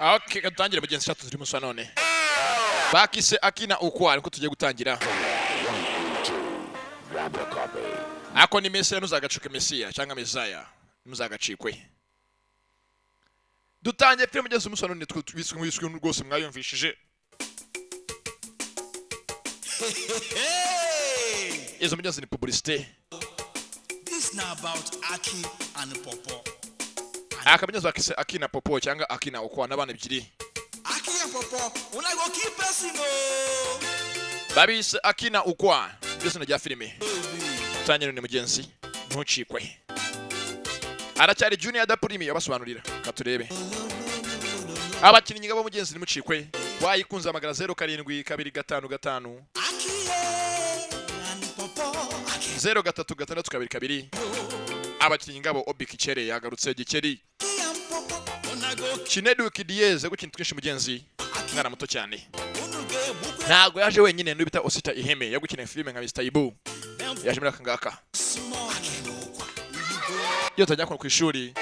Okay, gatangire mugenzi chat turi musa none. Bakise akina ukwari ko tugiye gutangira. Ako ni Mesiya nuzagacuke Mesiya cyangwa Mesaya. Muzagacikwe. Dutangiye film mugenzi musa none twiswe rwose mwayumvishije. Izo mugenzi ni publicité. This now about Aki and Popo. Akamenyezo bakise akina Popo cyangwa akina ukwa nabana ebyiri. Aki and Popo, una go keep person no. Babise akina ukwa. Byose najya filime. Tanyero ni mugenzi ntucikwe. Aracyari Junior da Primi yabasobanurira katurebe. Abakinnyi ngabo mugenzi ni mucikwe. Wayikunza amagara 072555 Aki and Popo. 036222 abakinnyi ngabo Obikichere yagarutse Gikeri. Aki and Popo, una go Chinedu Kidiyeze gukintu twinshi mugenzi mwana muto cyane. unuge mukwe. Ntago yaje wenyine n'ubita Osita Iheme yagukina filime nka Mr. Ibu. Yaje muri akangaka. Yo tajya ku ishuri.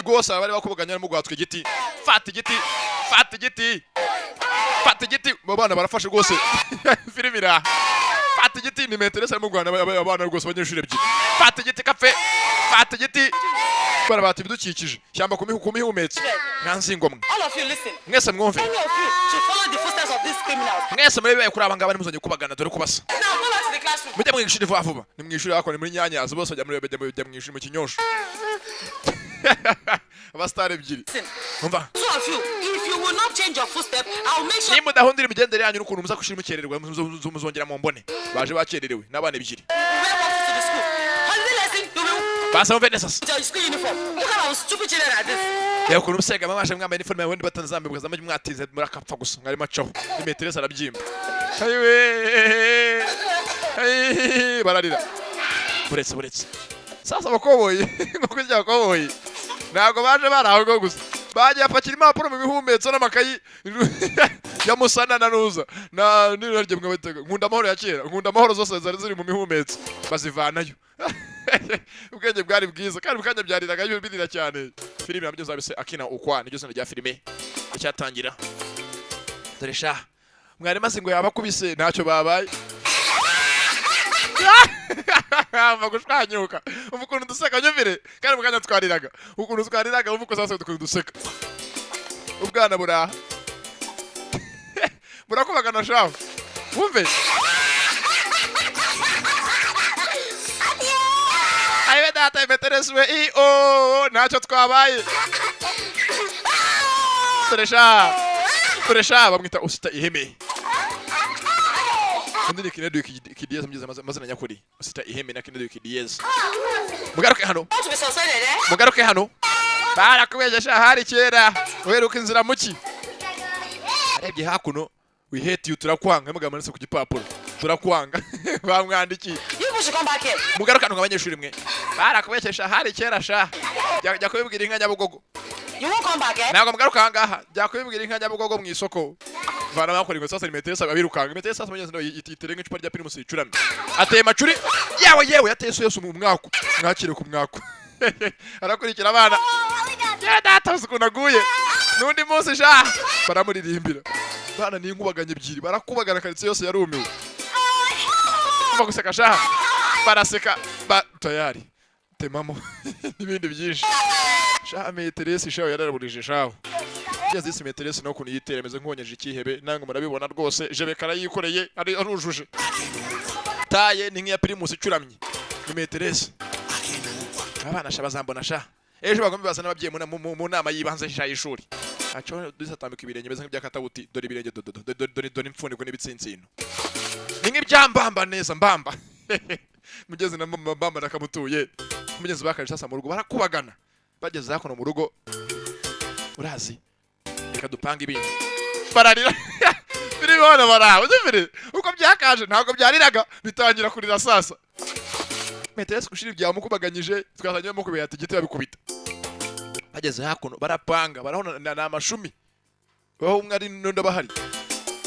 Rwose abari bakubaganya mu gwatwe igiti. Fata igiti. Fata igiti. Fata igiti. Babana barafashe rwose. Filmira. Fata igiti ni meteresa ari mu Rwanda abana rwose abanyeshuri ebyiri. Fata igiti kafe. Fata igiti. Barabati bidukikije. Cyamba kumihumetse. Nkanzingomwe. All of you listen. Mwese mwumve. Any of you should follow the footsteps of these criminals. Mwese muri baye kuri abangaba ni muzanye kubagana dore kubasa. Now go back to the classroom. Mujya mu ishuri vuba. Ni mu ishuri hako ni muri Nyanyazo bose bajya mu ishuri mu Kinyosho. Abastare ebyiri. Listen. Umva. Two of you, if you will not change your footstep, I will make sure. Nimudahundira imigendere yanyu n'ukuntu muza kushira mukererwa muzongera mu mbone. Baje bakererewe n'abana ebyiri. Wear one to the school. Holiday lesson, you will Basa mve nesas. put your school uniform. Look at our stupid children like this. Ya ukuntu musega mwaje mwambaye uniform yawe batanzambe bwaza mwatize murakapfa gusa mwari macaho. Imeteresa arabyimba. Ayiwe. Ayi bararira. Buretse. Sasa bakoboye nko kujya bakoboye. Nago baje baraho gusa. Baje apakira impapuro mu bihumetso n'amakayi ya Musana na Nuza. Na nirarye mwabetega. Nkunda amahoro ya kera. Nkunda amahoro zose zari mu mihumetso. Bazivanayo. Ubwenge bwari bwiza kandi bukanya byariraga y'ubirira cyane. Filime nabyo zabise akina ukwa niryo zina rya filime icyatangira. Dore sha mwari maze ngo yabakubise ntacyo babaye. Ava gushwanyuka. Uvukuntu duseka nyumvire kandi bukanya twariraga. Ukuntu twariraga uvuko sasa dukuntu duseka. Ubwana buraha. Burakubagana shaho. Wumve. Aiwe data imetereswe ntacyo twabaye. Turesha bamwita Osita Iheme. Ndini Kinedu Kidiyeze mugeze amazina nyakuri. Osita Iheme na Kinedu Kidiyeze. Mugaruke hano. Want to be suspended, eh? Mugaruke hano. Barakubejesha hari kera. Uheruka inzira muki. Arebye hakuno. We hate you turakwanga mugamanitse ku gipapuro. Turakwanga. Bamwandiki. You people should come back here. Mugaruka n'abanyeshuri mwe. Barakubeshyesha hari kera sha. Jya kubibwira inka Nyabugogo. You won't come back, eh? Ntabwo mugaruka hangaha. Jya kubibwira inka Nyabugogo mu isoko. Vana bakora ngo sasa imeteresa babirukanga. Imeteresa sasa mugenzi no yitire nk'icupa rya Primus icuramye. Ateye macuri. Yewe yateye Yesu mu mwako. Mwakire ku mwako. Arakurikira abana. Ya data usikunaguye. Nundi munsi sha. Baramuririmbira. Bana ni inkubaganye ebyiri. Barakubagana karitsiye yose yarumiwe. Guseka sha. Baraseka tayari. Temamo ibindi byinshi. Sha meteresi sha yararaburije shaho. Yazi isi meteresi no kuntu yiteremeze nk'onyeje ikihebe nange murabibona rwose jebe karayikoreye ari arujuje. Taye ni nk'iya Primus icuramye. Ni meteresi. Abana sha bazambona sha. Ejo bagomba bazana ababyeyi mu nama yibanze sha y'ishuri. Acho dusatambika ibirenge beze nk'ibyakatabuti dore ibirenge dore imfuniko n'ibitsintsino. Ni nk'ibyambamba neza mbamba. Mugeze na mbamba nakamutuye. Mugeze bakaje sasa mu rugo barakubagana. Bageze hakono mu rugo. Urazi. Reka dupanga ibintu. Bararira. Biri bana baraho. Uzifire. Uko byakaje ntabwo byariraga bitangira kurira sasa. Meteresi kushira bya mukubaganyije twazanye mu kubera ati gite babikubita. Bageze hakono barapanga barahona na amashumi. Baho umwe ari nonda bahari.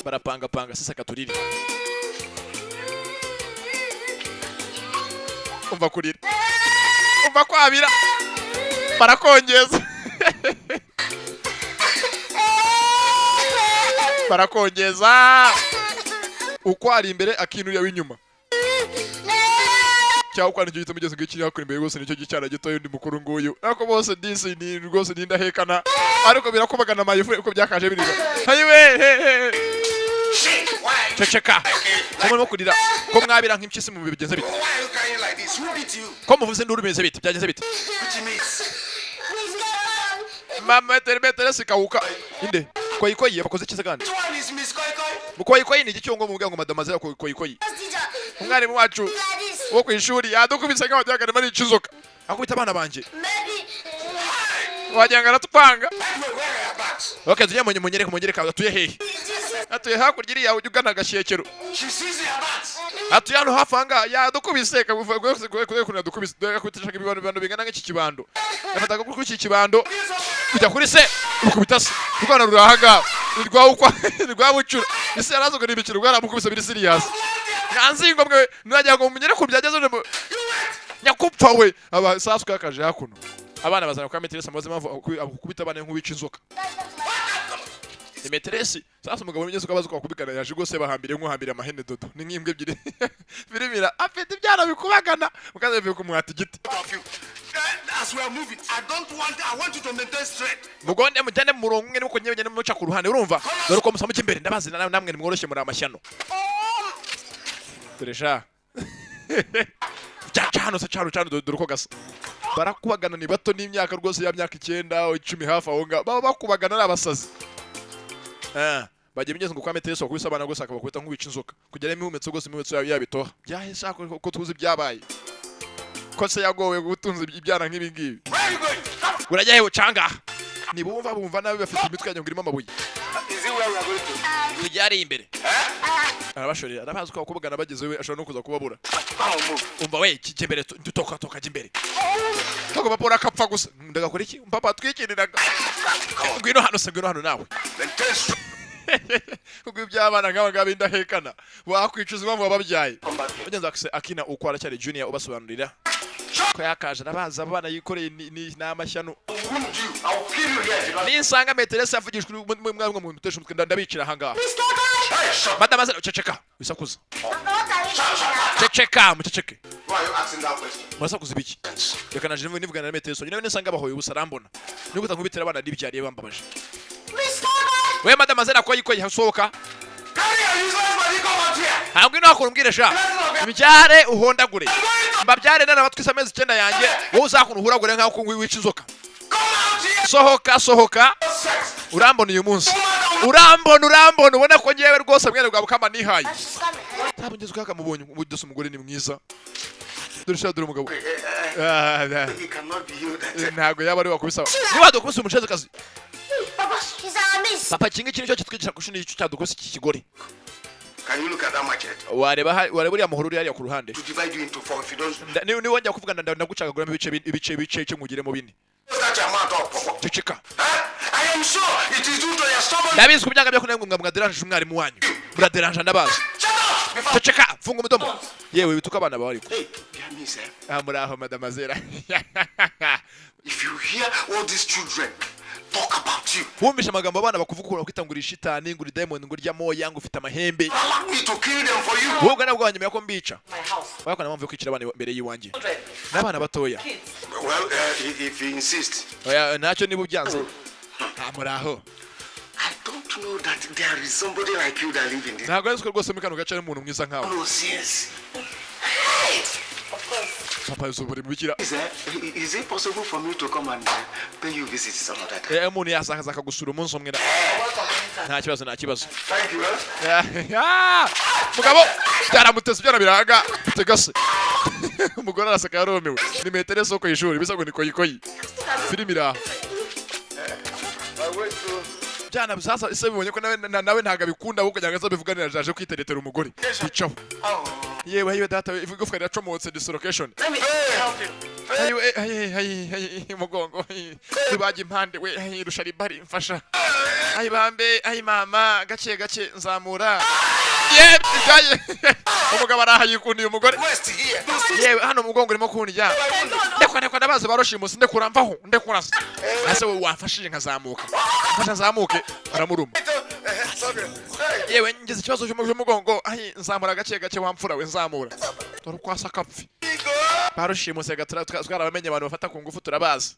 Barapanga sasa katuriri. Umva kurira. Umva kwabira. Barakongeza. barakongeza uko ari imbere akinurira w'inyuma cyangwa kwandika igitabo mugeze ngikiri hakuri imbere rwose nicyo gicyana gito yundi mukuru nguyu ariko bose disi ni rwose nindahekana ariko birakubagana mayifu uko byakaje biriga hayiwe ceceka komwe kurira ko mwabira nk'impyisi mu bigenze bite ko muvuze nduru bimeze bite byagenze bite mama terbetere sikawuka inde koyikoyi bakoze kize kandi mukoyikoyi ni igicyongo mu bwango madamaze koyikoyi umwarimu wacu wo ku ishuri yadukubise nka wajyagana mari ikizoka akubita abana banje wajyanga ratupanga okay tujye munyereka atuye hehe atuye hakurya iri yawe ugana gashekero atuye hano hafanga yadukubise kuna dukubise yakubitishaka ibibando bingana nk'iki kibando afataga kuri iki kibando kujya kuri se ukubita se rwana rurahaga rwabucura ise yarazo ngo nibikira rwaramukubise biri serious nganzingo mwe najya ngo munyere ku byageze nyakupfa we aba sasuka kaje hakuno abana bazana kwa meteresi amaze kubita abana nk'ubica inzoka meteresi sasa umugabo w'imyezo kabazo kwakubikana yaje gose bahambire nk'uhambire amahene dodo ni nk'imbwe ebyiri birimira afite ibyana bikubagana mukaze bivuye ku mwati giti as we are moving I want you to maintain straight mugonde mujyane mu murongo umwe nuko nyebenye muca ku ruhande urumva dore ko musamuke imbere ndabazi namwe nimworoshye muri amashyano Teresha cyano se cyaro dore ko gasa barakubagana ni bato n'imyaka rwose ya myaka 9 10 hafi aho nga baba bakubagana n'abasazi bagiye bigeze ngo kwa meteresi wakubise abana gose akabakubita nk'ubica inzoka kugera imihumetso gose imihumetso yabitoha byahesha ko tuzi byabaye ko se yagowe gutunza ibyana nk'ibi ngibi urajya hewe canga ni bumva nabi bafite imitwe yanyu ngirimo amabuye tujyari imbere arabashorera arabazi ko kubagana bageze we ashobora no kuza kubabura umva we kijembere dutoka jimbere ko bapora kapfa gusa ndagakora iki papa twikiriraga ngwino hano nawe kuko ibyabana nk'abagabo indahekana wakwicuza impamvu bababyaye ugenza akina uko aracyari junior ubasobanurira ko yakaje nabaza abana yikoreye ni namashyano nisanga meteresi avugishwe mwamwe mu mutesha umutwe ndabicira hanga madama zero ceceka bisakuza ceceka muceceke murasakuza ibiki reka naje nivugana na meteresi nyine nisanga bahoye ubusarambona niko tankubitira abana dibyariye bambabaje we madama zero ko yikoye hasohoka ntabwo nakora umbwire sha imicyare uhondagure mbabyare nana batwisa amezi 9 yanjye wowe uzakunu uhuragure nk'ako wica inzoka sohoka urambona uyu munsi urambona ubona ko ngewe rwose mwene bwa bukama nihaye ntabwo ngeze ukaka mubonye umudose umugore ni mwiza dore umugabo ntabwo yaba ari wakubisa niba dukubise umusheze kazi papa kinga ikintu cyo kitwigisha kushuni icyo cyadukose iki kigore. Can you look at that machete? wareba uriya muhuru yari ku ruhande To divide you into 4 if you don't. ni wongera kuvuga ndagucagaguramo ibice cyo ngugire mu bine. That amount of Ceceka. I am sure it is due to your stubborn. Ndabizi kubyanga byo kunenga mwaderanje umwarimu wanyu. Muraderanje ndabazi. Ceceka funga umudomo. Yewe bituka abana bari ko. Hey, hear me sir. Muraho madamazera. If you hear all these children talk about you. Wumvisha amagambo abana bakuvuga ko kwitangura ishitani nguri diamond nguri rya moya ngufite amahembe. Allow me to kill them for you. Wowe nabwo wanyuma ko mbica. Wako namamvu kwicira abana imbere yiwanjye. Nabana batoya. Well, if you insist. Oya ntacyo niba byanze. Muraho. I don't know that there is somebody like you that live in this. Ntabwo nzi ko rwose mikano gace ari umuntu mwiza nkawe. No, yes. Papa yuzuburi mubikira. Is it possible for me to come and pay you visit some other time? Umuntu yasakaza akagusura umunsi umwe. Nta kibazo. Thank you. Mugabo byaramutese byara biraga bitegase. Umugore arasaka yaromewe. Ni metere soko y'ishuri bisa ngo ni koyikoyi. Filimira. Jana sasa ise bibonye ko nawe ntaga bikunda ahubwo cyangwa se bivuganira jaje kwiteretera umugore. Bicaho. Yewe data igufwa iracomotse dislocation. Ayi mugongo. Bibaje impande we rusha ribari mfasha. Ayi bambe ayi mama gace nzamura. Yewe umugabo arahayikundi umugore. Yewe hano mugongo urimo kunijya. Ndekwa ndabaze baroshimusi ndekuramvaho ndekurasa. Ase we wafashije nkazamuka. Mfasha zamuke aramuruma. yewe ngeze ikibazo cy'umugongo ahi nzamura gake gake wamfura we nzamura dore kwasa kapfi barushimuse twarabamenye abantu bafata ku ngufu turabazi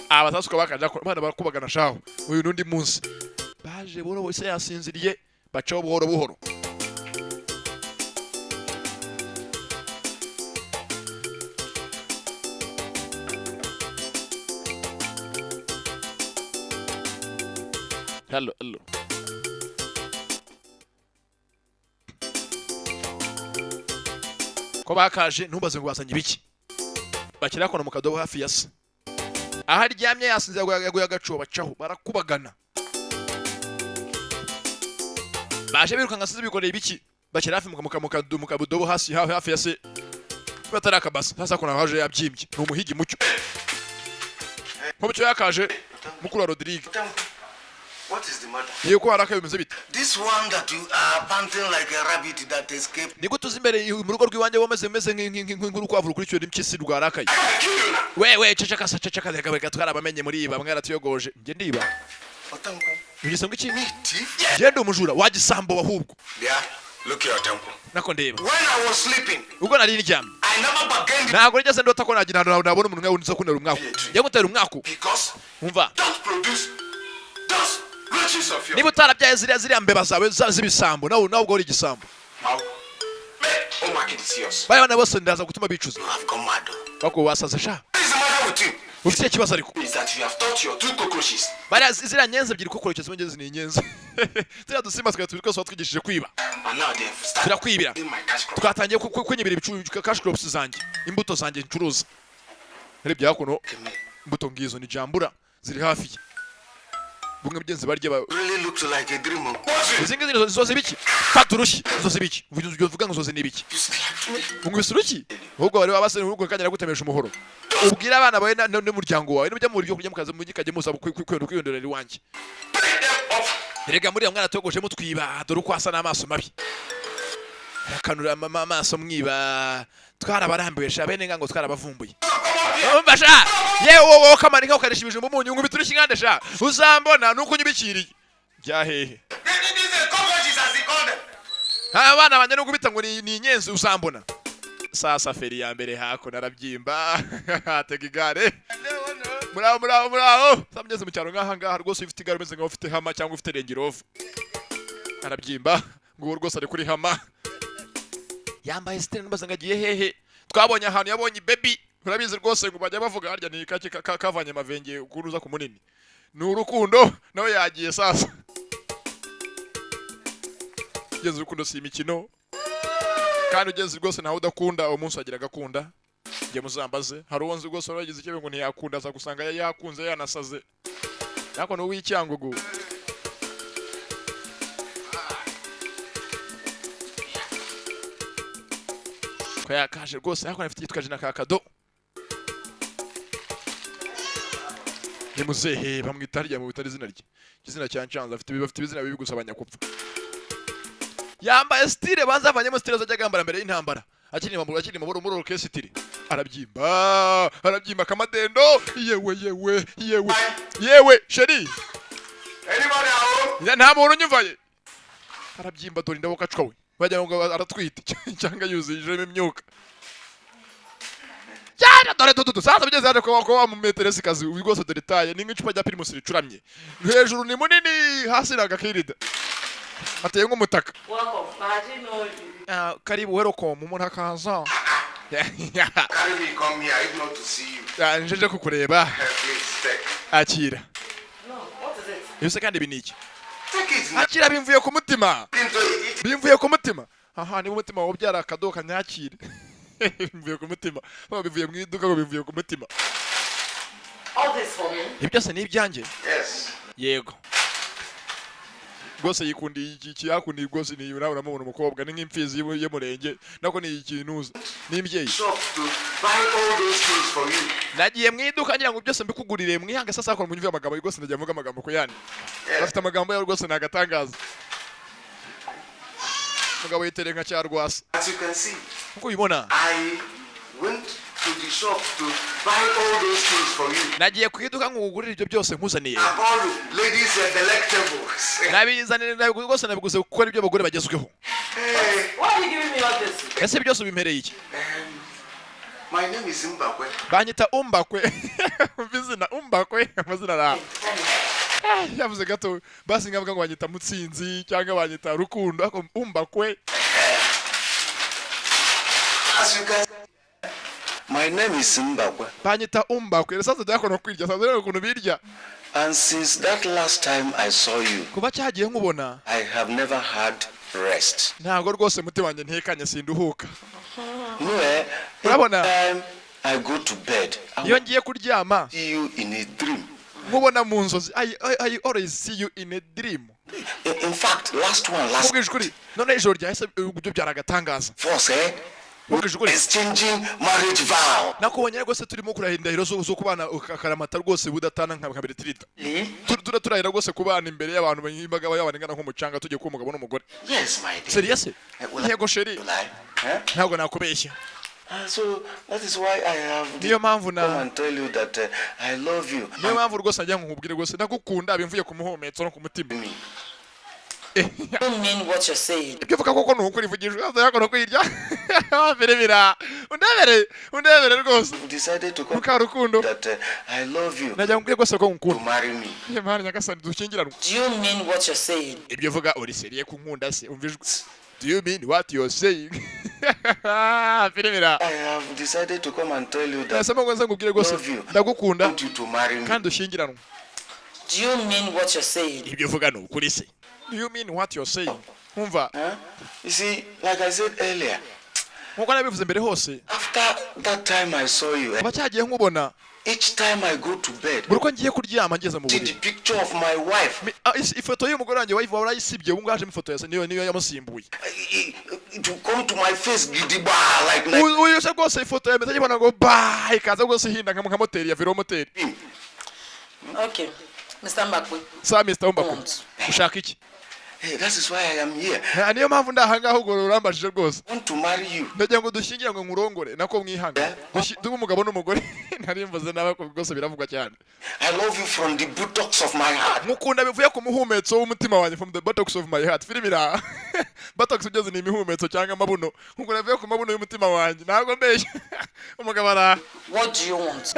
abatasuka bakaja bana barakubagana shaho uyu nundi munsi baje boro wese yasinziriye bacaho buhoro buhoro hello ko bakaje ntubaze ngo basanye ibiki bakira kono mu kadobo hafi ya se aha ryamye yasinze yaguye agacuba bacaho barakubagana baje biruka ngasize bikoreye ibiki bakira hafi mu kadobo hasi hafi ya se bataraka basa sasa kuna haje yabyimbye n'umuhigi mucyo nk'umucyo yakaje mukuru wa Rodrigue. What is the matter? This one that you are panting like a rabbit that escaped. Niko tuzimbere mu rugo rw'iwanje wameze nk'urukwavu rukurikiwe n'impyisi rwarakaye. We ceceka reka twarabamenye muri iba mwaratuyogoje. Nge ndiba. Otanko. Ngisonga iki? Genda umujura wagisambo wahubwo. Yeah, look here Otanko. Nako ndeba. When I was sleeping. Ubwo nari niryamye. I never bargained. Ntabwo nigeze ndota ko nagira nabona umuntu nkawe unza kunera umwako. Yamutera umwako. Because. Umva. Don't produce. Niba utarabyaye ziriya mbeba zawe z'ibisambo nawe ubwo uri igisambo. Baya bana bose ndaza gutuma bicuza. Bako wasaze sha. Ufite ikibazo ariko. Baya ziriya nyenze ebyiri kokoroke zimwe ni inyenzi. Ziriya dusimba twese twigishije kwiba. Turakwibira. Twatangiye kwenyibira ibicu cash crops zanjye. Imbuto zanjye ncuruza. Rebye hakuno imbuto ngizo ni jambura ziri hafi. Bunga byenze barye ba really looks like a dream. Izingizo zoze biki? Faturushi zoze biki? Uvuga ngo zoze nibiki? Bunga bisuruki? Ahubwo bari babase n'urugo kanyara gutemesha umuhoro. Ubwira abana bawe n'umuryango wawe n'ubya mu buryo kujya mukaza mu gikaje musa kwiyondorera iwanje. Erega muri mwana togoje mutwiba dore uko asa n'amaso mabi. Akanura amaso mwiba twarabarambiwe sha bene ngango twarabavumbuye. Mbasha yewe kamanika ukarishibije mu munyu ngubiturushi ngande sha uzambona nuko nyibikiriye byahehe abana banje nuko bitango ni inyenzi uzambona sasa feri ya mbere hako narabyimba atega igare muraho samugeze mu cyaro ngaha rwose ufite igare umeze nkaho ufite hama cyangwa ufite rengirovu arabyimba ngo rwose ari kuri hama yambaye stene nubaza ngagiye hehe twabonye ahantu yabonye baby urabizi rwose ngo bajya bavuga harya ni kake kavanye mavenge ukuruza ku munini ni urukundo nawe yagiye sasa ugeze urukundo si imikino kandi ugeze rwose nawe udakunda uwo munsi agira agakunda njye muzambaze hari uwonzi rwose waragize icyo ngo ntiyakunda aza gusanga yakunze yanasaze nako no w'icyangugu ko yakaje rwose nako nafite yitwaje na kakado Muzehe bamwita harya mu bitari izina rye izina cyancanza afite ibizina bibi gusa abanyakupfa yambaye style banzavanyemo style zajya gambara mbere y'intambara akiri mu muri orchestre arabyimba kamadendo yewe sheri nta muntu unyumvaye arabyimba dore ndabo kacwawe bajya ngo aratwite cyangwa yuzijemo imyuka Cyane dore tutu sasa bigeze hano ko mu meteresi kazi ubigose dore taye ni nk'icupa rya Primus ricuramye hejuru ni munini hasi nagakirida ateye nk'umutaka karibu welcome umuntu akaza Carry me come here if not to see you. njeje kukureba akira No, what is it? yose kandi biniki Take it. akira bimvuye ku mutima Into it. bimvuye ku mutima aha ni umutima wo byara akadoka nyakire bimvuye ku mutima bivuye mu iduka ngo bivuye ku mutima All this for me? ibi byose ni ibyanjye Yes. yego rwose yikundiye iki yakundiye rwose ni uramubona umukobwa ni nk'imfizi y'umurenge nako ni ikinuza n'imbyeyi Shop to buy all those things for you. nagiye mu iduka ngira ngo byose mbikugurire mwihange sasa ko munyumve amagambo rwose ndagiye mvuga amagambo ko yani bafite amagambo yawe rwose nagatangaza mugabo yitere nka cyarwasa As you can see, uko ubibona I went to to the shop to buy all those things for you. nagiye ku iduka ngugurira ibyo byose nkuzaniye I bought ladies delectables. nabizanira rwose nabiguze kuko ari byo abagore bagezweho Hey, Why are you giving me all this? ese byose ubimpereye iki my name is Mbakwe. banyita umbakwe bizina umbakwe amazina ra yavuze gato basi ngavuga ngo banyita mutsinzi cyangwa banyita rukundo ariko umbakwe As you can my name is Mbakwe. banyita umbakwe sasa byakono kwirya sasa rero ukuntu birya And since that last time I saw you, kuba cyagiye nkubona I have never had rest. ntabwo rwose mutima wanjye ntekanye sinduhuka No, Urabona? time I go to bed, I iyo will ngiye kuryama see you in a dream. nkubona mu nzozi I always see you in a dream In fact, last mubwije ukuri none ijoro ryahise ibyo byaragatangaza force, mubwije ukuri exchanging marriage vow. nakubonye rwose turimo kurahira indahiro zo kubana akaramata rwose budatana nka beretirita turahira rwose kubana imbere y'abantu b'imbaga y'abantu ingana nk'umucanga tugiye kuba umugabo n'umugore Yes, my dear. seriye se Will I yego sheri lie? Huh? ntabwo nakubeshya So that is why I have niyo mpamvu come na and tell you that I love you. niyo mpamvu rwose najya nkubwire rwose ndagukunda bimvuye ku muhumetso no ku mutima Me. You don't mean what you're saying. ibyo uvuga koko ni ukuri vugishwa hasi yakono kwirya birebira undebere rwose You decided to come mukarukundo that I love you najya nkubwire rwose ko to nkukunda marry me. niyo mpamvu nyagasani dushyingiranwa Do you mean what you're saying? ibyo uvuga uri seriye ku nkunda se umva ijwi do you mean what you're saying birebira I have decided to come and tell you that nasema ngo nze nkubwire rwose love you. I ndagukunda want you to marry me. kandi dushyingiranwa Do you mean what you're saying? ibyo uvuga ni ukuri se do you mean what you're saying umva Huh? You see, like I said earlier, nkuko nabivuze mbere hose after that time I saw you, kuba cyagiye nkubona each time I go to bed, buri uko ngiye kuryama ngeze mu see buriri the picture of my wife. ifoto y'umugore wanjye wayiva warayisibye ubu ngajemo ifoto yase niyo yamusimbuye To come to my face, gidiba, like uyu se rwose ifoto yameze nkibona ngo ba ikaza rwose ihinda nka moteri ya viro moteri Okay. Mr. Mbakwe. sa Mr. Umbako ushaka iki hey, that is why I am here. niyo mpamvu ndahangaho ubwo urambajije rwose I want to marry you. ndagira ngo dushyingire ngo nkurongore nako mwihanga tube umugabo n'umugore nari mvuze nawe ko rwose biravugwa cyane I love you from the buttocks of my heart. mukunda bivuye ku muhumetso w'umutima wanjye from the buttocks of my heart filimira buttocks ugeze ni imihumetso cyangwa amabuno mukunda bivuye ku mabuno y'umutima wanjye ntabwo mbeshya umugabo ara What do you want?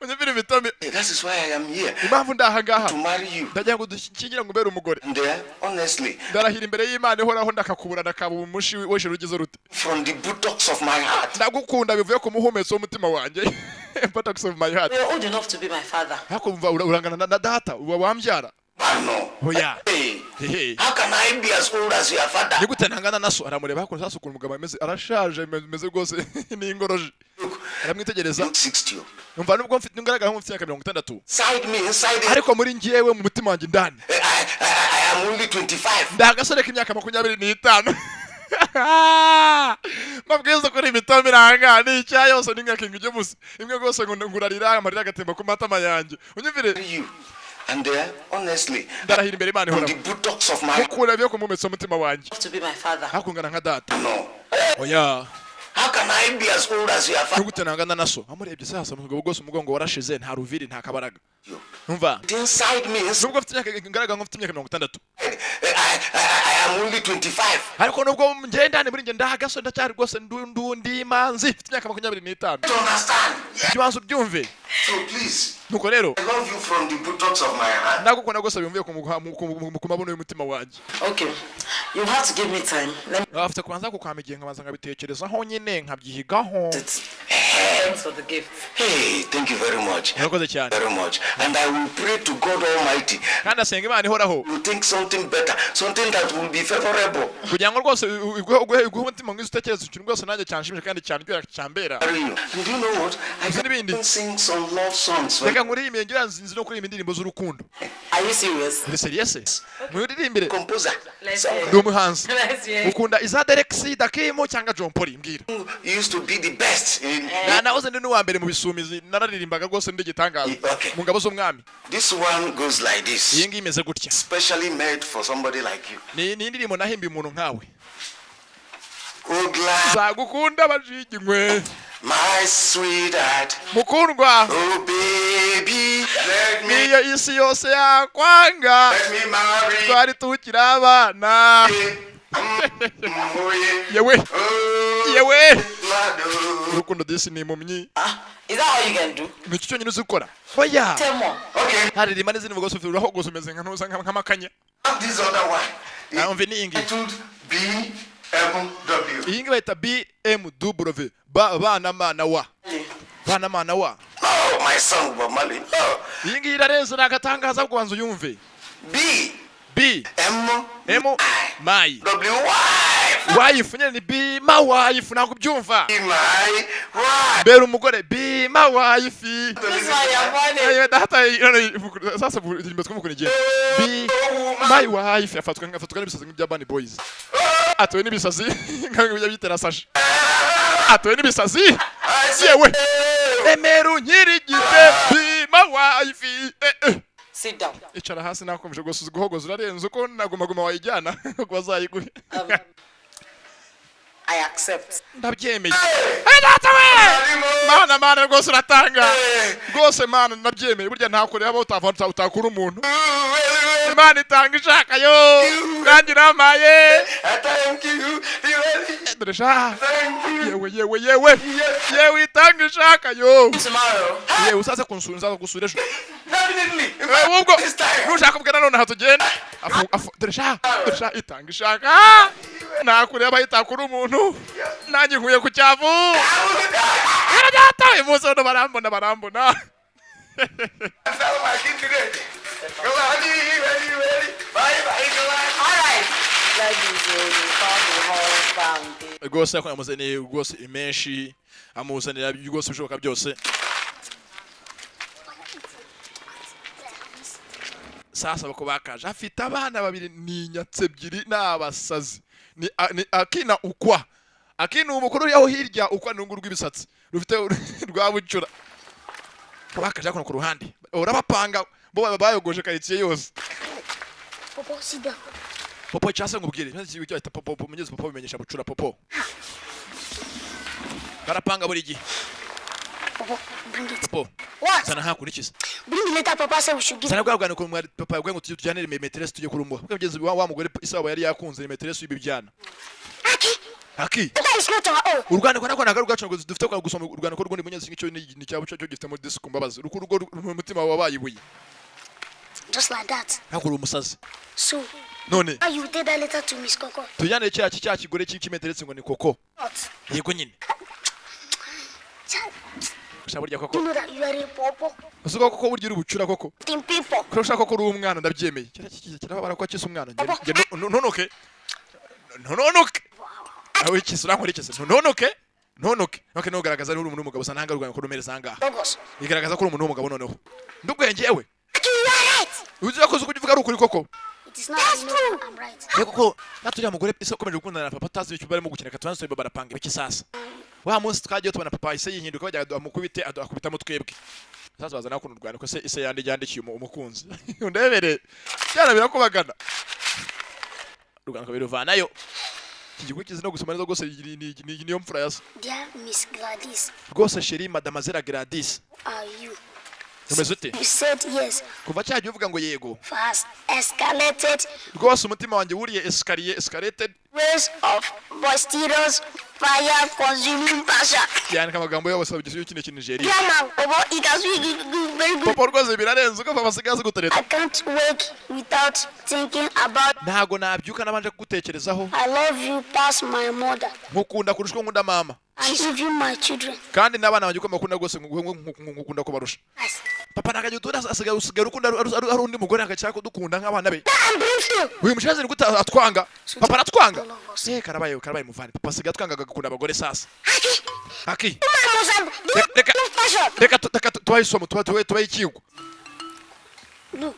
unyumvira imitome Hey, that is why I am here. impamvu ndahangaha To marry you. ndagira ngo dushyingire ngo ubere umugore And honestly, ndarahira imbere y'Imana ihoraho ndakakubura ndakaba umushi w'ijoro ugeze rute from the buttocks of my heart. ndagukunda bivuye ku muhumetso w'umutima wanjye buttocks of my heart You're old enough to be my father. hakumva urangana na data uba wambyara But no. oya Hey, hehe how can I be as old as your father? ni gute ntangana naso aramureba hakuno sasa ukuntu umugabo ameze arashaje ameze rwose n'ingoroje Look, aramwitegereza look 60. numva nubwo mfite ngaragara nk'umfite imyaka 60 Inside me, inside it, ariko muri njyewe mu mutima wanjye ndani I am only 25. ndi agasore k'imyaka 25 mabwiza kuri imitoma iranga ni icya yose n'imyaka ingije musi imwe rwose ngo ngurarira amarira agatemba ku matama yanjye unyumvire You. And honestly, ndarahira imbere Imana from ihoraho the buttocks of my heart. mukura byo ku mumetso w'umutima wanjye To be my father. hakungana nka data No. oya How can I be as old as your ni father? gute ntangana naso amurebye sasa umugabo rwose umugongo warashize nta ruviri nta kabaraga numva Inside me, inside, nubwo mfite imyaka ngaragara nk'ufite imyaka 60 I am only 25. ariko nubwo ngendane muri njye ndahagasore ndacyari rwose ndundi imanzi mfite imyaka 25 To understand? ikibanza ubyumve So please, nuko rero I love you from the buttocks of my heart. ndagukunda rwose bimvuye ku mabuno y'umutima wanjye Okay. You have to give me time. Let me afite kubanza kukwama igihe nkabanza nkabitekerezaho nyine nkabyihigaho it. Thanks for the gift. Hey, thank you very much. murakoze cyane Very much. And I will pray to God Almighty. kandi asenga Imana ihoraho You think something better, something that will be favorable. kugira ngo rwose iguhe umutima mwiza utekereza ikintu rwose nanjye cyanshimisha kandi cyanryohera cyambera Marry you. And you know what? I Send me in can the- sing some love songs. reka nkuririmbe ngira nzi no kuririmba indirimbo z'urukundo Are you serious? uri seriese muririmbire Composer. Let's Some hear. ndi umuhanzi Let's hear. ukunda iza Derek Dakimu cyangwa John Paul mbwira who used to be the best in nahoze ndi n'uwa mbere mu bisumizi nararirimbaga rwose ndi igitangaza Okay. mu ngabo z'umwami this one goes like iyi this. ngiyi imeze gutya Specially made for somebody like you. ni indirimbo nahimbiye umuntu nkawe Oh glad zagukunda bajiginywe my sweetheart. mukundwa Oh baby, let me niyo isi yose yakwanga marry. twari tukiri abana Oh yeah. yewe Oh, yewe Lado. urukundo disi ni impumyi Is that all you can do? ni iki cyonyine uzi gukora oya Tell more. Okay, haririmba n'izindi mvugo zose uraho gusa umeze nk'amakanya now this other one. namve ni ingi Titled BMW. iyi ngi bayita BMW bana mana wa bana mana wa Oh, my son, Bob Marley. Oh, iyi ngi irarenze nagatangaza kubanza uyumve B M my W wife. wife nyine ni be my wife ntabwo byumva Be my wife. bera umugore be my wife This is why you're funny. yewe data sasa ndirimbo twumukuna igihe be my wife afatwa n'ibisazi nk'ibya Bunny Boys atowe n'ibisazi nk'ibyo bitera Sasha atowe n'ibisazi yewe emeru nkirigite be my wife Sit down. icara hasi nakomeje gusuza guhogoza urarenze uko nagomagoma wayijyana kuba zayiguhe I accept. ndabyemeye data we mana rwose uratanga rwose mana ndabyemeye burya ntakorera abo utakura umuntu imana itanga ishaka yo kandi iramaye Thank you. dore sha Thank you. yewe itanga ishaka yo Tomorrow. yewe uzaze kunsura gusura ejo Definitely. ubwo This time. nushaka kubwira none hatugenda dore sha itanga ishaka nakureba itakura umuntu nanjye nkuye ku cyavu data imuze no barambona Tell my kid today. Go on, ready. Bye, go on. All right. Let me go. You found the whole fountain. rwose ko yamuzaniye rwose imenshi amuzanira rwose bishoboka byose sasa bako bakaje afite abana babiri ni nyatse ebyiri n'abasazi ni akina ukwa akina umukuru yaho hirya ukwa n'ungu rw'ibisatsi rufite rwabucura bakaje kono ku ruhande urabapanga bo bayogoje karitsiye yose Popo, sit down. popo cyase ngubwire nzi icyo ahita popo munyeze popo bimenyesha bucura popo barapanga buri gihe Popo, bring it. popo What? sana hakurikiza Bring the letter Papa said we should give. sana bwabwana ko papa yagwe ngo tujyanire meteresi tujye kurumbo kugeze wa mugore isaba yari yakunze meteresi y'ibibyana Aki, aki that is not our own. urwandiko nako nagaruka rwacu ngo dufite kwa gusoma urwandiko rw'undi munyezi ngicyo ni cyabo cyo gifite muri disco mbabazi rugo umutima wabayibuye Just like that. hakuru umusazi So, none how you take that letter to Miss Coco? tujyanire cya kigore cy'imeteresi ngo ni koko What? yego nyine Child, ushaburya you koko know that you are a popo. usuka koko burya uri bucura koko Team people. kuri ushaka ko uri umwana ndabyemeye kirabara ko akisa umwana ntonoke aho ikisa urankora ikisa ntonoke noke nugaragaza uri umuntu w'umugabo sana hangarugana ko rumereza hanga Logos. igaragaza ko uri umuntu w'umugabo noneho ndubwengewe Aki, you are right. uzi ko kuvuga ari ukuri koko It is not that you know I'm right. yego ko natujya mugore ise komeje gukundana na papa tazi icyo barimo gukina katwanse barapanga ibiki sasa wa munsi twagiye tubona papa ise yihinduka bajya amukubite akubitamo twebwe sasa bazana kuntu rwanda ko se ise yandikiye umukunzi undebere cyana birakubagana rugana kabiruvanayo igihugu kizi no gusoma neza rwose niyo mfura yasa Dear Miss Gladys, rwose sheri mademoiselle Gladys are you? umeze ute You said yes. kuva cyagiye uvuga ngo yego Has escalated rwose umutima wanjye wuriye escalated waves of boisterous fire consuming passion. yandika amagambo yose abigisuye kino Nigeria Grandma, Bobo, it has really very good. papa rwose birarenze uko papa asigaye gutereta I can't wake without thinking about. ntago nabyuka nabanje kugutekerezaho I love you past my mother nkukunda kurusha uko nkunda mama and even my children. kandi n'abana banjye uko mbakunda rwose nkukunda kubarusha Yes. papa ntakajya utura asigaye usigaye ukunda ari undi mugore akashaka kudukunda nk'abana be I'm briefly. uyu mushazi ni gute atwanga papa aratwanga All of us. karabaye muvani papa asigaye atwanga agakunda abagore sasa aki Mama, reka tubaye isomo tubaye ikigo look,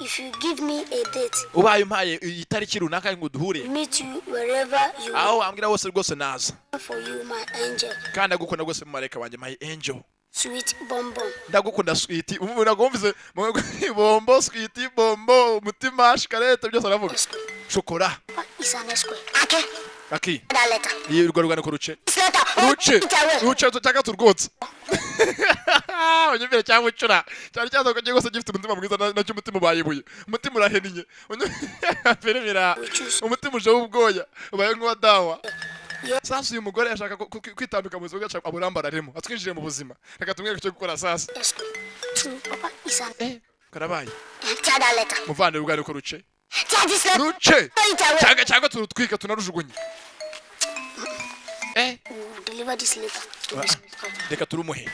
if you give me a date, ubaye umpaye itariki runaka ngo duhure meet you wherever you aho wambwira wose rwose naza are for you, my angel. kandi ndagukunda rwose mu mareka wanjye my angel Sweet bonbon. ndagukunda sweet nagumvize bombo sweet bombo umutima shikarete byose aravuga shokora What is an esque? Okay. Aki. That letter. Iyi rugano ko ruce. This letter. Ruce. It away. Ruce tutaka turwotse. Onyumvira cyangwa ucura. Cyari cyazo ko gose gifite umutima mwiza na cyo umutima ubayibuye. Umutima uraheniye. Ferimira. Umutima uje w'ubwoya. Ubaye nk'uwadawa. Sasa uyu mugore yashaka kwitambika mu buzima bwacu aburambararemo. Atwinjire mu buzima. Reka tumwereke cyo gukora sasa. Yes. Papa is an. Karabaye. Tear that letter. Muvande rugano ko ruce. Tear this letter. Ruce. It away. Cyangwa turutwika tunarujugunye. We'll deliver this letter to this people. Reka turumuhe.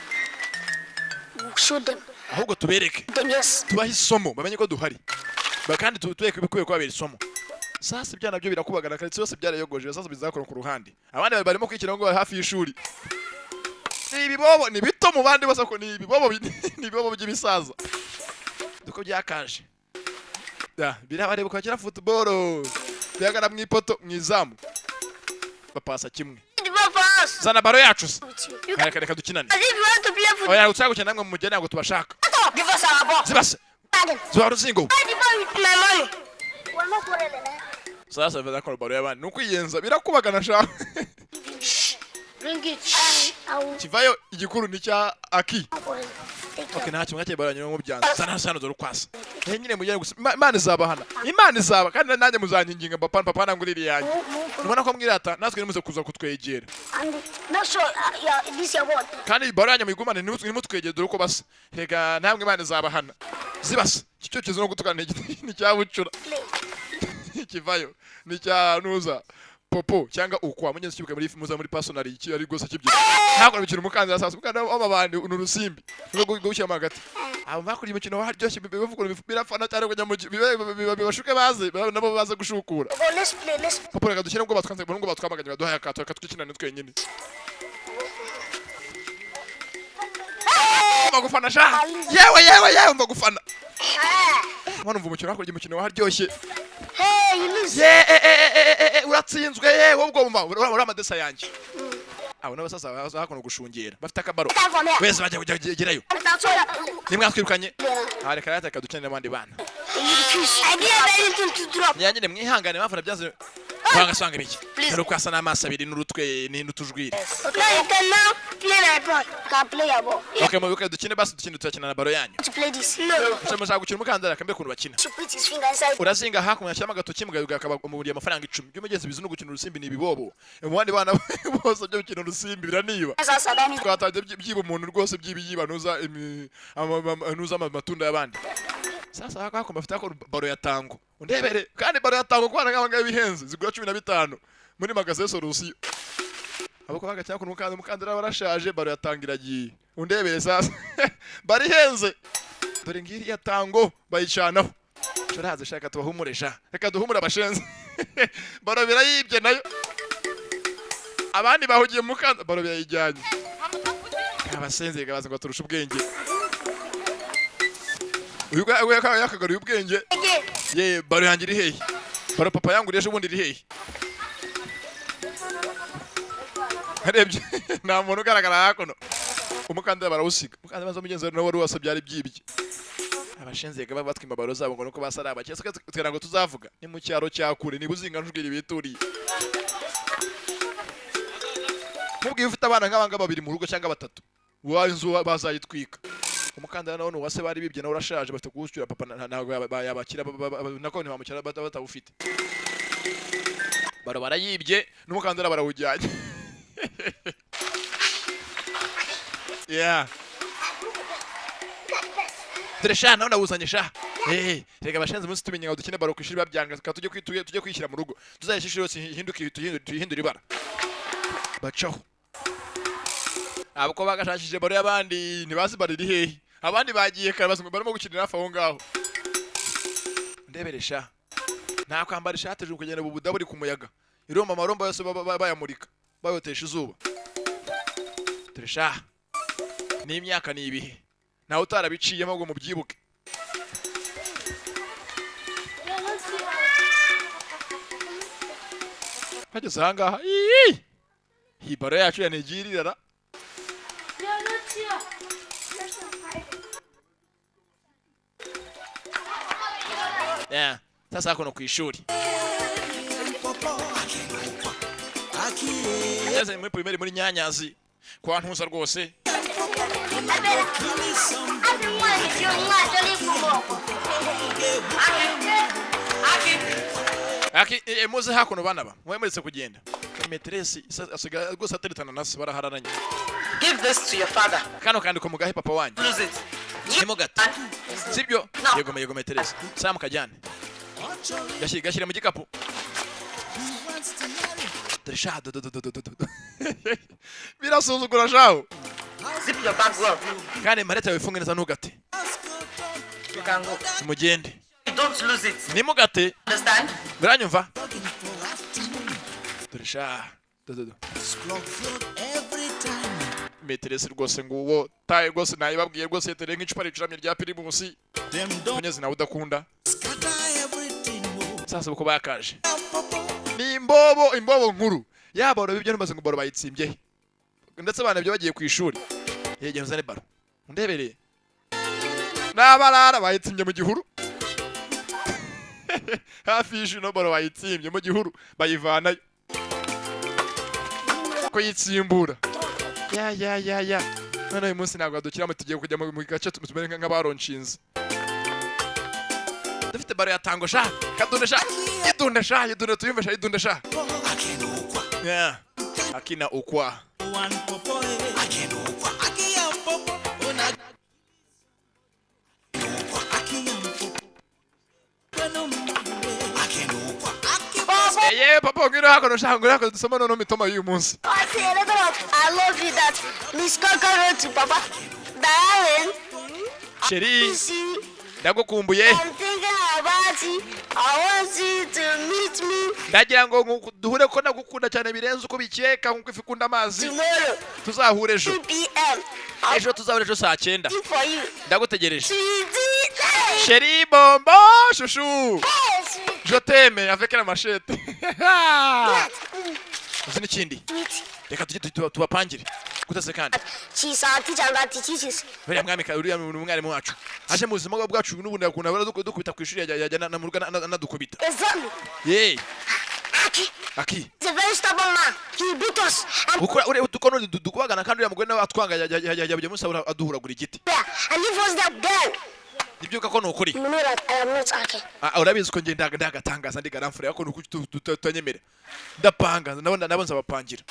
We'll show them. Ahubwo tubereke. Them, yes. Tubahe isomo bamenye ko duhari. Bakandi tuweke bikuye kwabera isomo. Sasa ibyana byo birakubagana kandi cyose byarayogoje sasa bizakora ku ruhande. Abandi barimo kwikira ngo hafi y'ishuri. Ibibobo ni bito mu bandi bose ko ni ibibobo by'ibisaza. Duko byakaje. Birabareba ko akira football. Byagara mu ipoto mu izamu. Bapasa kimwe. Zana baro yacu. Reka dukinane. As if you want to play football. Oya utsaga gukina namwe mu mujyana ngo tubashaka. Give us our ball. Zibase. Zibaro zingo. Buy the ball with my money. We're not quarreling, eh? Sasa biza ko baro y'abandi nuko iyenza birakubagana sha. Bring it. Kivayo igikuru ni cya Aki. Take Okay, care. nta kimwe cyabaranye mu byanza. Sana dore kwasa. Nyine mujyane gusa Imana izabahana. Imana izaba kandi nanjye muzanyinginga papa nanguriri yanjye. Nubona ko mwirata natwe nimuze kuza kutwegera. And not sure, yeah, this your word. Kandi baro yanyu muyigumane nimutwegere dore ko basa. Rega namwe Imana izabahana. Zibasa. Cyo kizo no gutukana ni cyabucura. Kivayo ni cya nuza. Popo cyangwa ukwa munyenzi kibuka muri muza muri personal iki ari gose kibyira. Ntabwo bikira umukanza sasa ukanda w'abandi unurusimbi. Ngo gushyira magati. Abo bakuri imikino haryoshye bivuga birafana cyane kujya mu bibashuke baze nabo baze gushukura. Oh, let's play. Popo reka dushyire ngo batwanze ngo batwamaganye baduhaye akato reka twikina nitwe nyine. Magufana sha. Yewe magufana. Mwana umva umukino hakurya imikino haryoshye. Hey, you lose. Uratsinzwe ye wowe ubwo uri amadesa yanjye. Abo nabo sasa hakono gushungera bafite akabaro. Time for me. Wese bajya kugerayo. That's all. Nimwatwirukanye. Reka yataka dukenera abandi bana. I didn't have anything to drop. Nyanyine mwihangane bafana byaze. Kwanga swanga biki. Dore kwasa n'amaso abiri n'urutwe n'intujwire. Now you can now play my ball. You can play your ball. Okay, mubuke dukine basi dukine turakina na baro yanyu. To play this. No. Mushaka gukina umukandara kambe kuntu bakina. To put his finger inside. Urazinga hakumwe ashyiramo agatoki mugayuga akaba umuburiye amafaranga 10. Byo mugeze bizu no gukina urusimbi ni ibibobo. Mu bandi bana bose byo gukina urusimbi biraniba. Twatajye byiba umuntu rwose byibiyiba nuza amatunda y'abandi. Sasa hako bafite ko baro ya tango. Undebere kandi baro ya tango kwana ngabanga bihenze zigura 15 muri magasin solution. Abako bagacyaka ku mukandara barashaje baro ya tangira giye. Undebere sasa bari henze. Dore ngiri ya tango bayicanaho. Turaze shaka tubahumuresha. Reka duhumura abashenze. Baro birayibye nayo. Abandi bahugiye mukanda baro birayijyanye. Abasenze gabaza ngo turusha ubwenge. Uyu yakagaruye ubwenge. Ye baro yangira hehe. Baro papa yanguriye ejo bundi iri hehe. Harebye nta muntu ugaragara hakono. Umukandara barawusiga. Umukandara bazo mugenzi nawe wari wasabye ari byibye. Abashenze gaba batwimba baro zabo ngo nuko basara abakese twera ngo tuzavuga. Ni mu cyaro cyakure ni buzinga njugiri bituriye. Mubwiye ufite abana nk'abanga babiri mu rugo cyangwa batatu. Wanzu bazayitwika. Umukandara nawe wase bari bibye nawe urashaje bafite kuwushyura papa ntago yabakira nako ni bamukira batawufite. Baro barayibye n'umukandara barawujyanye. Yeah. Tresha nawe nawuzanye sha. Rega bashenze munsi tumenye ngo dukine baro kwishira babyanga tujye kwishyira mu rugo. Tuzayishishira yose tuhindura ibara. Bacaho. Abako bagashashije baro y'abandi ntibazi bariri hehe. Abandi bagiye karabaza ngo barimo gukina nafa aho ngaho. Ndeberesha. Nta kwambara ishati ejo kugenda bubuda buri ku muyaga. Iroma amaromba yose bayamurika. Bayotesha izuba. Tresha. Ni imyaka ni ibihe. Naho utarabiciyemo ngo mubyibuke. Hageze ahangaha. Hibaro yacu yanigirira. Yeah, sasa hakono ku ishuri. Ageze muri primary muri Nyanyazi kwa Ntuza rwose. Aki muze hakuno bana ba. Mwemeretse kugenda. Metresi asiga rwose ateretana nasi barahararanye. Give this to your father. Kano kandi ko mugahe papa wanyu. Lose it. Nimo gato. Sibyo? Yego meteresi. Sam kajyane. Gashyira mu gikapu. Tresha do. Birasuzugura shaho. Zip your bag well. Kandi mareta wifunge neza ntugate. You can go. Mugende. Don't lose it. Nimo gate. Understand? Biranyumva? Tresha do. Meteresi rwose nguwo taye rwose nayibabwiye rwose yetere nk'icupa ricuramye rya Primus. Munyezi nawe udakunda. Sasa uko bakaje. Ni imbobo nkuru. Yaboro bibyo namaze nguboro bayitsimbye. Ndetse abana byo bagiye ku ishuri. Yegeye uzane baro. Undebereye. Nabarara bayitsimbye mu gihuru. Hafi y'ishino baro bayitsimbye mu gihuru bayivanayo. Ko yitsimbura. Ya. None uyu munsi ntabwo dukira mu tugiye kujya mu gace tumere nk'abaronshinze. Dufite baro yatango sha. Idunda tuyumvesha idunda sha. Yeah. Akina ukwa. Yeah, papa, ngiro hako sha ngiro hako dusoma no mitoma y'uyu munsi. I love you that Miss Coco wrote to Papa. Darling. Sheri. See, Ndagukumbuye. I'm thinking about you. I want you to meet me Ndagira ngo duhure ko nagukunda cyane birenze uko bikeka nkuko ifikunda amazi. tomorrow. Tuzahure ejo. 2 p.m. Ejo tuzahure ejo saa 9. Waiting for you. Ndagutegereje. Sweetie. Sheri bombo chouchou. Hey, sweetie. Je t'aime avec la machette. Uzi n'ikindi? Sweetie. Reka tujye tubapangire. Gutase kandi. She's our teacher and teaches. Buriya mwami ka uriya umwarimu wacu. Aje mu buzima bwacu n'ubundi akunda dukubita ku ishuri yajya na muruga nadukubita. Exactly. Yey. Aki. Aki. He's a very stubborn man. He beat us. And Ukora ure tukono dukubagana kandi uriya mugore nawe atwanga yajya musabura aduhuragura igiti. and leave us that girl. Ibyuka ko nukuri. You know that I am not Aki. Urabizi ko ngenda ndagatangaza ndi garamfure yako tutanyemera. Ndapanga nabo nzabapangira.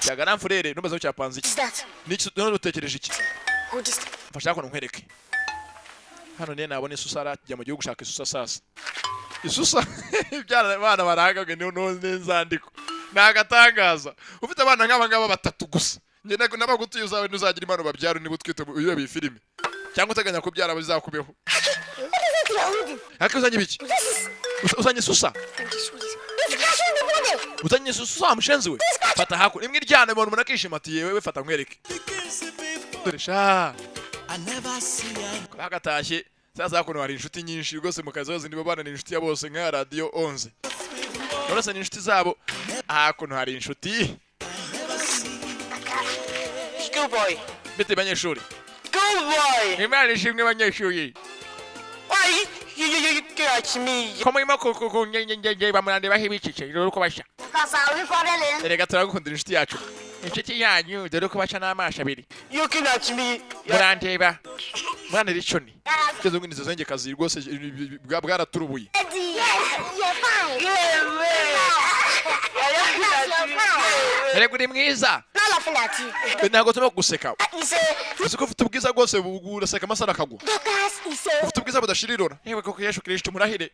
Ya garamfure rero nubazo cyapanze iki? Is that? Niki none utekereje iki? Who is Mfasha ko nkwereke. Hano ne nabone isusara kijya mu gihugu gushaka isusa sasa. Isusa ibyana abana baragaga no nzandiko. Nagatangaza. Ufite abana nk'aba batatu gusa. Nge nabagutuye uzawe nuzagira imano babyaro niba utwite iyo bi filime. Cyangwa uteganya kubyara bizakubeho. What is it you're holding? Haka uzanye biki? Uzanye isusa. Thank you, sweetie. It's crashing the body. Uzanye isusa mushenzi we. Fata hako. Nimwe iryane umuntu munakishimatiye wewe fata nkwereke. Dore sha. I never see her. Bagatashye. Sasa hako hari inshuti nyinshi rwose mu kazi zose nibo bana ni inshuti ya bose nka radio 11. Urasa ni inshuti zabo. Hako hari inshuti. Schoolboy. Bite banyeshuri. Schoolboy. Imana ishimwe banyeshuri. Why you catch me? Ko murimo kukunyenyenye bamurande bahibicice rero ko basha. Because I will call Erega turagukundira inshuti yacu. Inshuti yanyu dore ko basha n'amasha abiri. You catch me. Murandeba. Murandira iconi. Cyezo ngo nizo zenge kazi rwose bwaraturubuye. You're fine. Erega uri mwiza. Not laughing at you. Ntago tuma guseka. He said, Uzi ufite ubwiza rwose uraseka amasara akagwa. Dorcas, he said, Ufite ubwiza budashirirona. Yewe koko Yesu Kristo murahire.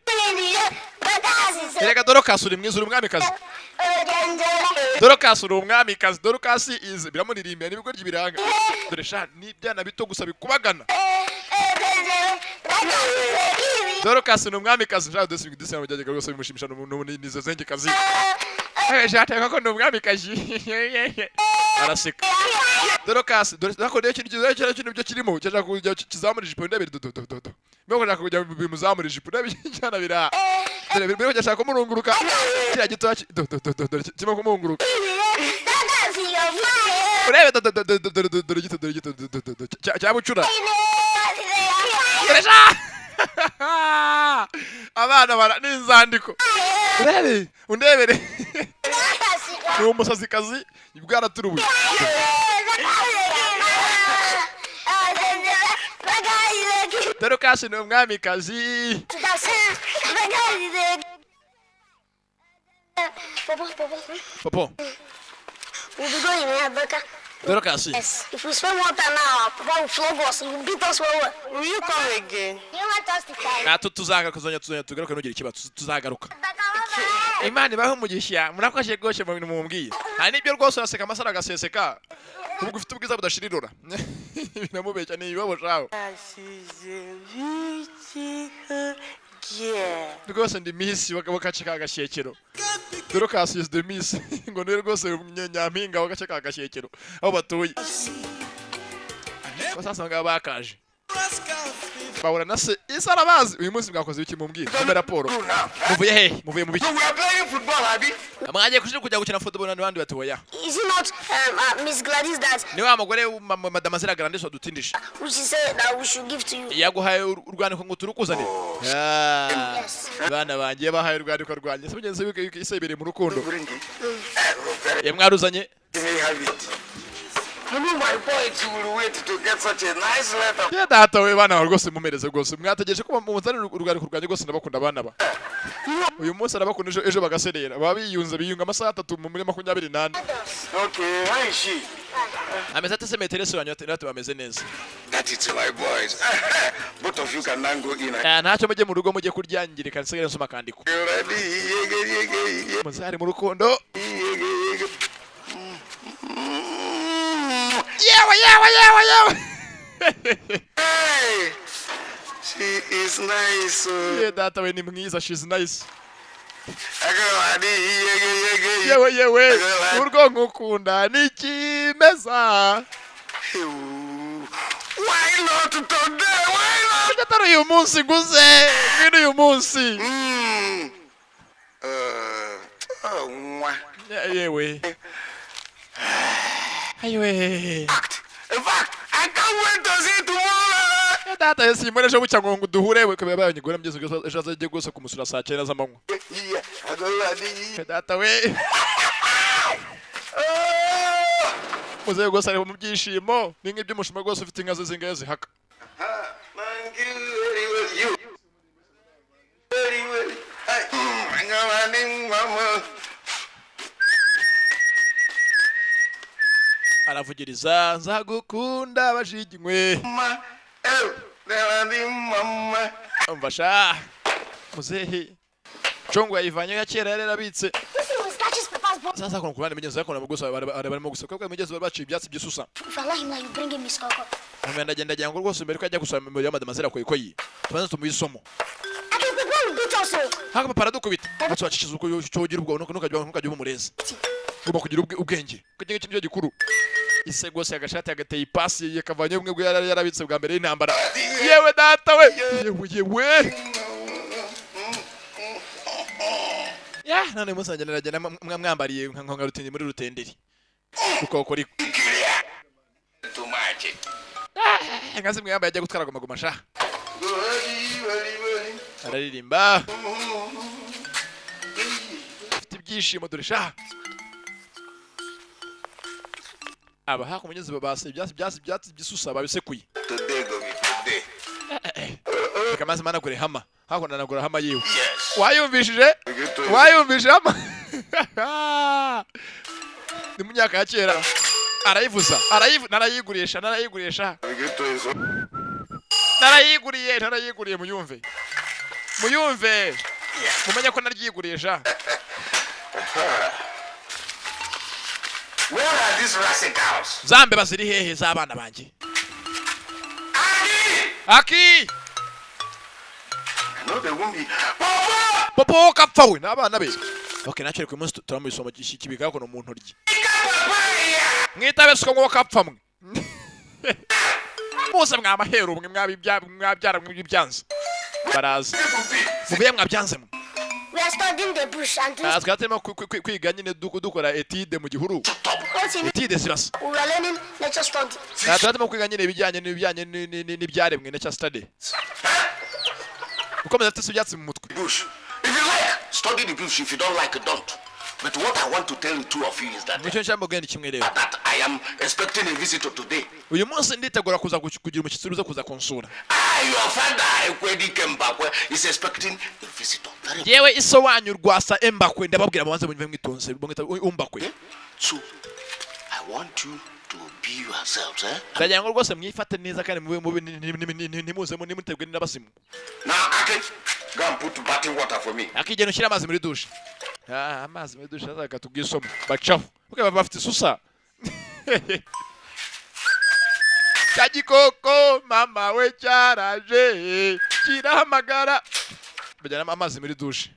Dorcas, he said, Erega Dorcas uri mwiza uri umwamikazi. Dorcas uri umwamikazi. Dorcas is biramuririmbira nibwo ryibiranga. Dore sha ni byana bito gusa bikubagana. Dorcas ni umwamikazi. Sha dose bigidisana bajyaga rwose bimushimisha nizo zenge kazi. Jata ko no mwamikazi. Araseka. Dorcas, dore rero kintu byo kirimo cyaje kujya kizamura ijipo ndabiri do. Meko nako kujya bimuzamura ijipo ndabijyana bira. Dore biro cyashaka kumurunguruka. Kira gito do kimo kumurunguruka. Urebe dore gito cyabucura. Koresha. Abana bara n'inzandiko. Urebe undebere. ni umusazikazi bwaraturubuye Dorcas ni umwamikazi Popo We'll be going in Africa. Dorcas Yes. If we spend more time now, Papa will flog us. He will beat us well. Will you come again? You want us to fight? Nato tuzagaruka kuzongera tugaruka nugira ikibazo tuzagaruka Imana ibaho umugisha murakoje goshe mu bintu mumbwiye hari nibyo rwose uraseka amasara agaseseka ubwo ufite ubwiza budashirirura binamubeshya ni ibibabo shaho rwose ndi miss bakaceka agashekero Dorcas is the miss ngo niwe rwose nyampinga bakaceka agashekero aho batuye basasa ngaba bakaje Bahura na se isarabazi uyu munsi mwakoze iki mumbwira komera raporo muvuye he muvuye mu biki So we are playing football, Abi. amwaje kujya gukina football n'abandi batoya Is it not Miss Gladys that ni wa mugore madame Zira Grande so dutindisha which she said that we should give to you? yaguhaye urwaniko ngo turukuzane Yes. bana bangiye bahaye urwaniko rwanye se mugenzi wike isebere mu rukundo Bring it. yamwaruzanye Let me have it. You know my boy will wait to get such a nice letter. ya data we bana rwose mumereze rwose mwategereje ko muzane urwaniko rwanye rwose ndabakunda abana ba uyu munsi arabakunda ejo bagaserera babiyunze biyunga amasaha 3 muri 28 Okay, how is she? ameze atese meterese wanyu ati bameze neza That is my boys. Both of you can now go in. ntacyo mujye mu rugo mujye kuryangirika nsigare nsoma kandiko You ready? muzari mu rukundo yewe Hey, she is nice. ye data we ni mwiza she's nice Yewe. yewe urwo nkukunda ni kimeza Why not today? Why not? gataro uyu munsi nguze ngwino uyu munsi Mwah. yewe ayiwe In fact, I can't wait to see you tomorrow. data yesi imwe ejo bucya ngo duhure we kabaya bayanyigura mbyeze ejo azajye gose kumusura saa 9 z'amanywa Yeah, I go ready. data we muze gose ari mu byishimo ni nk'iby'umushima gose ufite inka ze zingaye zihaka Thank you very well. You. Very well. Hey. Mama. aravugiriza nzagukunda bajiginywe Mama. Oh, mama. umvasha muzehe chongo yayivanye ya kera yari yarabitse Listen, we snatches Papa's boy. sasa kuna kubana imigenzo yako namugusa barimo gusa kuko imigenzo babaciye ibyatsi by'isusa If I allow him now, you bring him Miss Coco. umwenda agenda ngo rwose mbere ko ajya gusoma mu ya madame Zira koyi tubanze tumuyisomo I think the girl will beat us all. haka papa aradukubita batso bacishiza uko cyogira ubwo nukajya umureza ugomba kugira ubwenge kugira ikintu cyo gikuru ise gose agashati agateye ipasi yakavanye bumwe bwo yarabitse bwa mbere y'intambara yewe data we yewe ya none musanje naragenda mwambariye nka rutindi muri rutenderi ukoko riko Too much. ngazi mwambaye ajya gutwara goma sha Very. araririmba afite ibyishimo dore sha aba hakumenyeze babase ibyatsi by'isusa babisekuye Today go be today. kamaze mana kure hama hakona nagura hama yewe Yes. wayumvije hama ni munyaka ya kera arayivuza narayigurisha narayiguriye muyumve mumenye ko naryigurisha Where are these rascals? zambe baziri hehe z'abana banjye Adi! aki No, they won't be. Papa! popo kapfa we n'abana be okay nacyo ku munsi turamuisoma kibika ko no muntu rye mwitabe siko ngo kapfa mwe Mose mwamahero mwe mwabyara mwibyanze baraza mubiye mwabyanze mwe We are studying the bush and things. twatema kwiga nyine dukora etide mu gihuru What's in it? etide zirasa We are learning nature study. twatema kwiga nyine ibijyanye n'ibyaremwe nature study ukomeza afite ibyatsi mu mutwe Bush. If you like, study the bush. If you don't like it, don't. But what I want to tell the two of you is that mucyo nshamba genda kimwe rero I am expecting a visitor today. uyu munsi nditegura kuza kugira umushyitsi uza kuza konsura Your father Ekwedi Kembakwe is expecting a visitor. yewe iso wanyu rwasa Embakwe ndababwira abanze munywe mwitonze bongeta Umbakwe. So I want you to be yourselves, eh? ndagira ngo rwose mwifate neza kandi mube nimuzemo nimutegwe n'abasimu. Now, Ake, go and put bathing water for me. Akigenda ushyira amazi muri dushe. Amazi muri dushe azaka tubwisomo bacaho uke bafite isusa. Cyagikoko mama we cyaraje kirahamagara bajyana amazi muri dushe.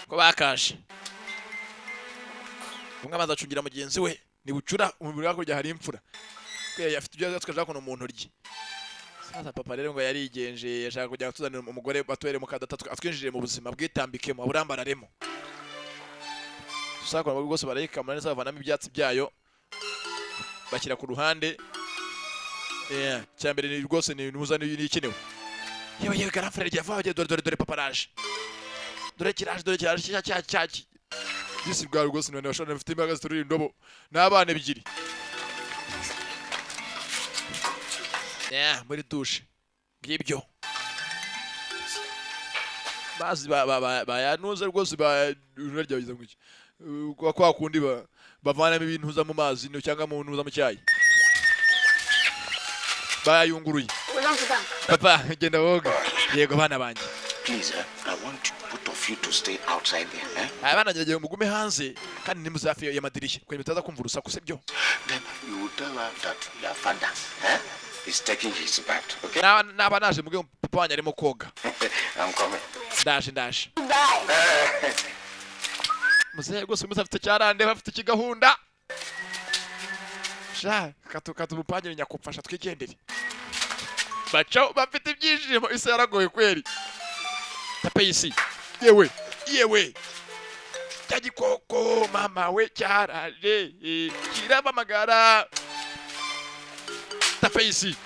Ko bakashe umwe amaze acungira mugenzi we ni bucura umubiri wako hari imfura kwe afite ibyo twashaka kuno umuntu rye. Sasa papa rero ngo yarigenje yashaka kujya tuzanira umugore batwere mu kadata atwinjije mu buzima bwitambikemo aburambararemo. Sasa ko rwose barayikamura neza bavanamo ibyatsi byayo bashyira ku ruhande. Cyambere ni rwose ni nuzana n'ikenewe. Yewe garafre rya vaje dore paparaje. Dore kiraje cyaki. Disi bwa rwose none bashobora bafite imbaraga ziturira indobo n'abana ebyiri. Muri dushe. Ngibyo. Bazi bayanuze rwose urarya biza ngiki. Kwa kundi bavanamo ibintu uza mu mazi no cyangwa mu ntuza mu cyayi. Bayunguruye. Papa genda woga. Yego bana banje. Please, I want you both of you to stay outside there, eh? Abana ngerageza mugume hanze kandi nimuzafi y'amadirishya kwe bitaza kumva urusaku sebyo. Then you will tell her that your father, eh, is taking his bath, okay? Naba naje muge papa wanjye arimo koga. I'm coming. Ndaje. Muzehe gose muzafite cyarande bafite ikigahunda. Sha katubupanye nyakupfasha twigendere. Bacho bafite ibyishimo ise yaragoye kweri. Tapeyisi. Yewe. Cyagikoko mama we cyaraje kirabamagara. Tapeyisi.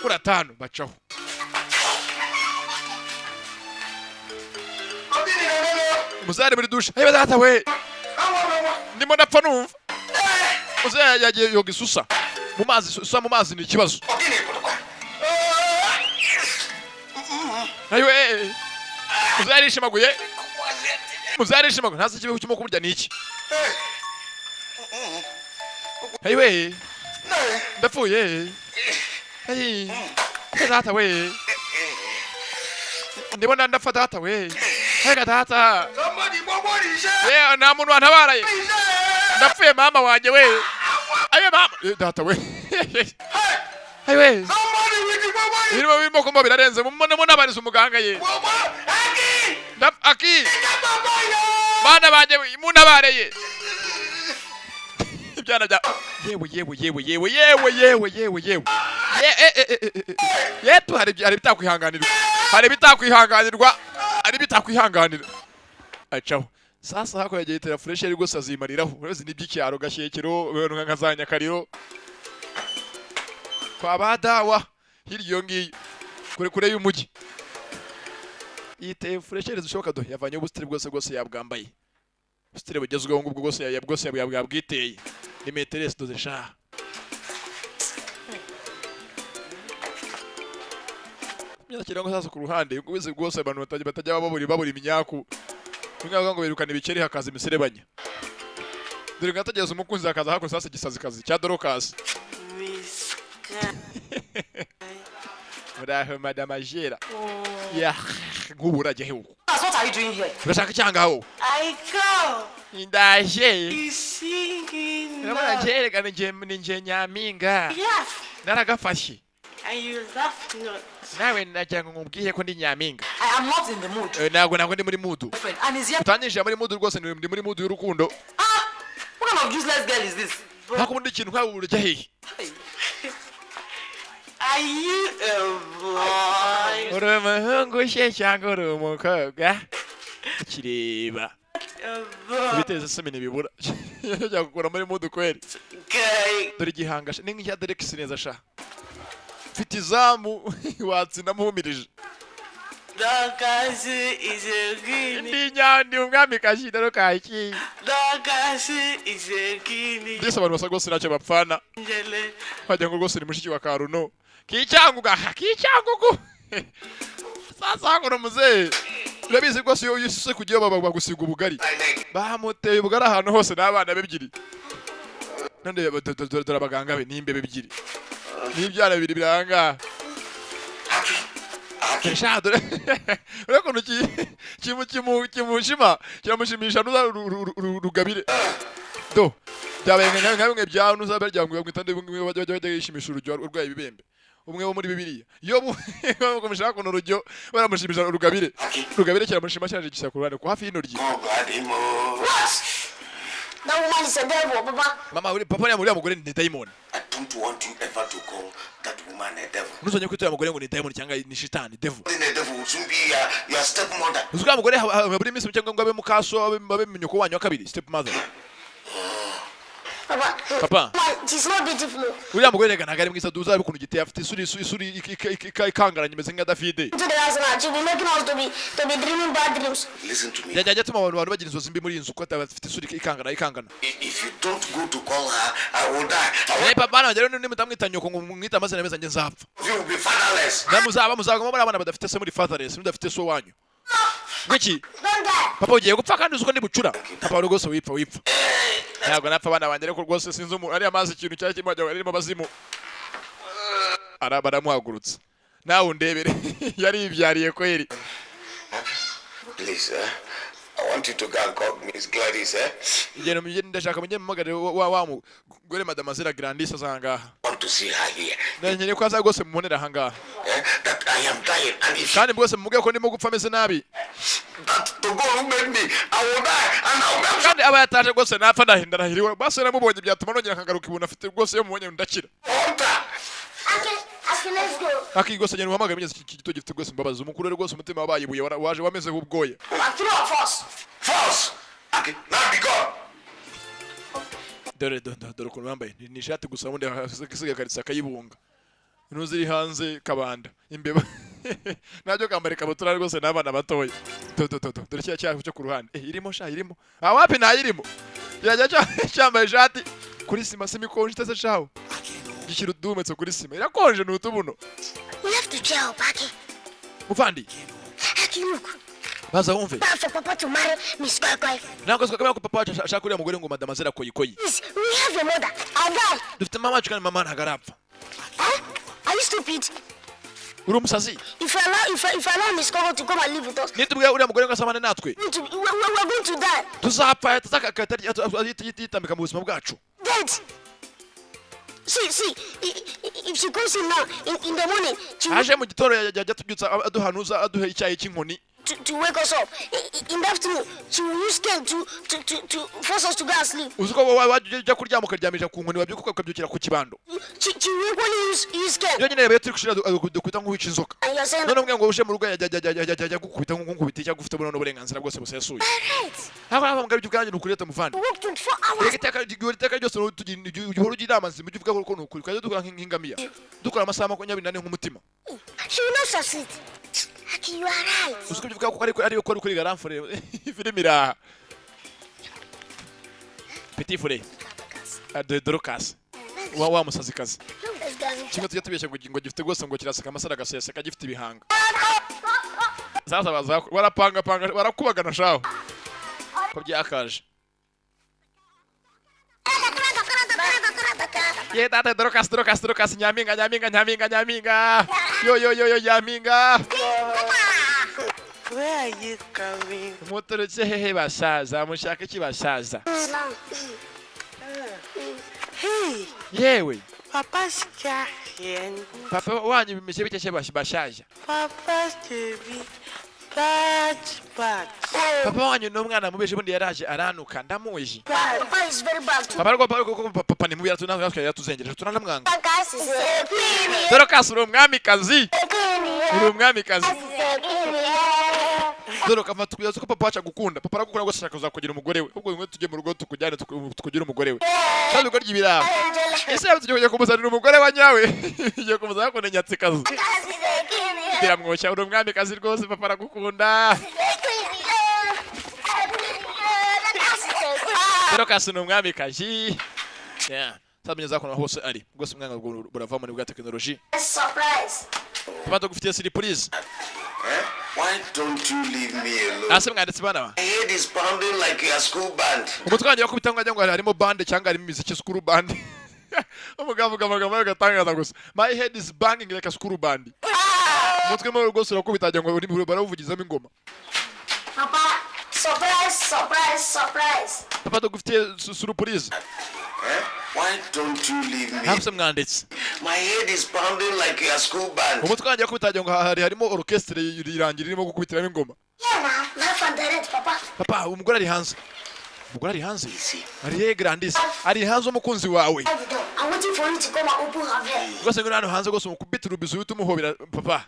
Kura tano bacho. Muzare muri dushe. Hey data we. Ndimo napfa numva. Muzehe yagiye yoga isusa. Mu mazi ni ikibazo. Ayiwe. Muzarishimaguye. Ntasi kibe cyimo kurya niki. Ayiwe. Ndapfuye. Hey. Data we. Ndibona ndafa data we. Hey data. Nta muntu wantabaraye. Ndapfuye mama wanje we. Ayiwe mama. Data we. Ayiwe. Birimo kumba birarenze mumone nabariza umuganga ye. Aki. Bana banje munabareye. Ibyana bya yewe. Yetu hari bitakwihanganirwa. Acaho. Sasa hako yagiye tera fresh ari gose azimariraho. Urazi n'iby'icyaro gashyekero nkazanya kariro. Kwa badawa hiryo ngiyo kure y'umujyi. Yite freshere zishoboka do yavanye ubustire bwose yabwambaye. Ubustire bugezweho ngubwo bwose yabwiteye. Ni meteresi doze sha. Mya kirango sasa ku ruhande ngubize bwose abantu batajya baburi imyaku. Ningaga ngo birukana ibikeri hakaza imiserebanya. Dore ngategeza umukunzi hakaza hako sasa gisazi cya Dorocas. Muraho madame Agera. Nguburaje hewo. What are you doing here? Urashaka cyangaho? I come. Ndaje. You singing. Urabona jere kandi nje nyaminga. Yes. Naragafashe. And you laugh not. Nawe najyanga ngubwiye ko ndi nyaminga. I am not in the mood. Ntabwo ndi muri mood. And is here. Utanyije muri mood rwose ndi muri mood y'urukundo. What kind of useless girl is this? Hakundi ikintu nkawe urujya hehe? Are you a boy? Uri umuhungu she cyangwa uri umukobwa? Kireba. A boy. Biteze se ibintu bibura. yajya gukura muri mudu kweri Okay. dore igihangasha ni nk'icya Derex neza sha mfite izamu watsinda muhumirije Dorcas is a guinea. ndi nyandi umwami kashidaro kaki Dorcas is a guinea. ndetse abantu basa rwose ntacyo bapfana Angele. wagira ngo rwose ni mushiki wa Karuno kicyanguga kicyangugu sasa ngo muzee urabizi rwose iyo yisuse kugiye bagusiga ubugari bamuteye ubugari ahantu hose n'abana bebyiri none dore abaganga be nimbe bebyiri n'ibyana bibiri biranga Kesha dore urekono kimushima kiramushimisha nuza rugabire do byabaye nka bya nuza baryanguye mwitande bajya yishimisha urujyo urwaye ibibembe umwe wo muri bibiliya iyo bamushaka kuno urujyo baramushimisha rugabire kiramushima cyaje gisha ku ruhande ku hafi y'intoryi That woman is a devil, Papa. mama uri papa yamuri amugore ni daimon I don't want you ever to call that woman a devil. nuzonye kwitwa amugore ngo ni daimon cyangwa ni shitani devil Then a devil will soon be your stepmother. uzwa amugore buri minsi cyangwa ngo abe mukaso abe nyoko wanyu wa kabiri step mother Papa. She's not beautiful. uriya mugore rega ntabwo ari mwiza duza ari ukuntu giteye afite isuri ikangaranye imeze nka Davide To the house now, she'll be making us to be dreaming bad dreams. Listen to me. yajya atuma abantu bagira inzozi mbi muri iyi nzu kuko afite isuri ikangana If you don't go to call her, I will die. papa bana rero nimutamwita nyoko ngo mwita amazina meza nge nzapfa You will be fatherless. muzaba muri abana badafite se muri fatherless mudafite so wanyu ngiki Don't die. papa ugiye gupfa kandi uzi ko ndi bucura papa rwose wipfa ntabwo napfa abana banjye ariko rwose sinzi umuntu ari amazi ikintu cyari kirimo ajya arimo abazimu baramuhagurutsa nawe undebere yari yibyariye kweri Please, I want you to go and call Miss Gladys, igenda ndashaka mujye mumagare wa mugore madame Azira Grandis azangaha I want to see her here. nanyere ko aza rwose mumonera ahangaha That I am dying. And if kandi rwose mumuge ko ndimo gupfa ameze nabi that to go who made me, I will die. And I will kandi aba yataje rwose napfa ndahiriwe basi namubonye byatuma nongera nkagaruka ibuntu afite rwose iyo mubonye ndakira Okay, let's go. aki rwose nyine uhamagara mugeze iki gito gifite rwose imbabazi umukuru rwose umutima wabayibuye waje wameze nk'ubwoya Three of us. force. Okay, now be gone. dore ukuntu bambaye ni ishati gusa ubundi hasigaye karitsa akayibunga intuzi iri hanze kabanda imbeba nabyo kambara ikabutura rwose n'abana batoya dore cya cyaho cyo ku ruhande irimo irimo wapi ntayirimo kirajya cyambaye ishati kuri sima imikonje itase shaho gishyira udumetse kuri sima irakonje ni utubuno We have to jail, Paki. muvandi Aki, look. baza wumve Time for Papa to marry Miss Koi. ntabwo twakamenya ko papa ashaka uriya mugore ngo madame Azira koyikoyi Please, we have a mother. Our dad. dufite mama wacu kandi mama ntabwo arapfa Huh? Are you stupid? uri umusazi If I allow Miss Koi to come and live with us, nitubwira uriya mugore ngo asamane natwe we're going to die. tuzapfa yitambika mu buzima bwacu Dead. See, if she comes in now, in the morning, aje mu gitondo yajya tubyutsa aduhanuza aduha icyayi cy'inkoni to wake us up. In the afternoon, she will use cane to force us to go and sleep. uzi ko wajya ujya kuryama ukaryamisha ku nkoni wabyuka ukabyukira ku kibando She will equally use cane. iyo nyine yabaye turi gushira dukubita nk'uwica inzoka And you're saying, none ubwe ngo uje mu rugo yajya gukubita nk'unkubita cyangwa ufite uburenganzira bwose busesuye alright, ntabwo ntabwo mbwa ibyo ubwanjye ni ukuri leta muvandi we work 24 hours. iteka ryose uhora ugira inama nzima ujya uvuga ko ni ukuri twajya dukora nk'ingamiya dukora amasaha 24 nk'umutima She will not succeed. Aki, you are right. uzi ko ibyo uvuga ko ari kuri garamfure filime iraha petit frere de Dorcas wa musazikazi Let's go. kimwe tujya tubeshya ngo gifite rwose ngo kiraseka amasara agaseseka gifite ibihanga sasa barapanga barakubagana shaho ko byakaje ye data Dorcas nyaminga yo nyaminga Where are you coming? muturutse hehe basaza mushaka iki basaza Hey, yewe Papa's here. papa wanyu bimeze bite cye bashaje Papa's baby. Bad. papa wanyu n'umwana mubeje bundi yaraje aranuka ndamuzi Papa is very bad. papa ni mubi yatuzengereje turanamwanga Dorcas is a Dorcas uri umwamikazi uri umwamikazi dore kamata kuyaza ko papa acha gukunda papa aragukunda gose ashaka kuzakugira umugore we ubwo tujye mu rugo tukujyane tukugira umugore we kandi uko ryibiraba ese yabyo tujye kumuzanira umugore wa nyawe igiye kumuzana ko nyatsikazi biramwoshya uri umwami kazi rwose papa aragukunda dore kasi ni umwami kazi Sabineza ko hose ari gose umwanga buravamo ni bwa technology Surprise. papa tugufitiye surprise Why don't you leave me alone? ase mwanditse bana My head is pounding like a school band. umutwangira ko bitanga ngo harimo band cyangwa harimo imiziki school band umugabo amagambo y'agatangaza gusa my head is banging like a school band umutwe mo rwose urako bitajya ngo uri baravugizamo ingoma Papa, surprise, surprise, surprise. papa tugufitiye surprise Why don't you leave me? ase mwanditse My head is pounding like a school band. umutwangira ko bitajya ngo harimo orchestre irangira irimo gukubitiramo ingoma Yeah, now, my fan direct, Papa. papa umugore ari hanze ari grandis ari hanze umukunzi wawe I'm waiting for you to come and open her veil. rwose ngo hano hanze rwose umukubita urubizo utumuhobera papa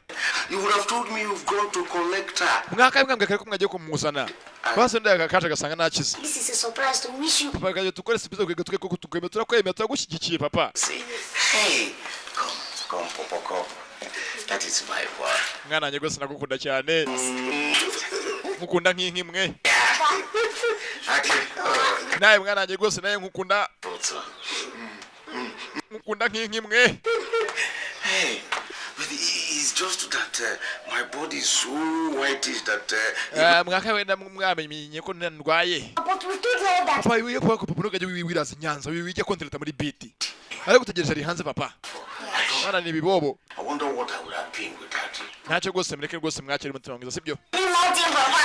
You would have told me you've gone to collect her. mwaka mwambwe kare ko mwagiye kumuzana base ndaga kaje gasanga nakize This is a surprise to wish you. papa gaje tukore sipizo kwege tuke tukeme turakwemera turagushyigikiye papa Say, hey, come, Papa, come. That is my boy. mwana wanjye rwose nagukunda cyane nkukunda nk'inkimwe Okay. nawe mwana wanjye rwose nawe nkukunda nk'inkimwe Hey, but it's just that my body is so whitish that mwaka wenda mwamenye ko ndwaye But we told her that. papa wiye kwa papa nugaje wiraza Nyanza wijya kontrata muri biti ari gutegereje ari hanze papa mwana ni bibobo I wonder what I would have been without you. ntacyo rwose mureke rwose mwakira umutima wangiza sibyo Nothing, Papa.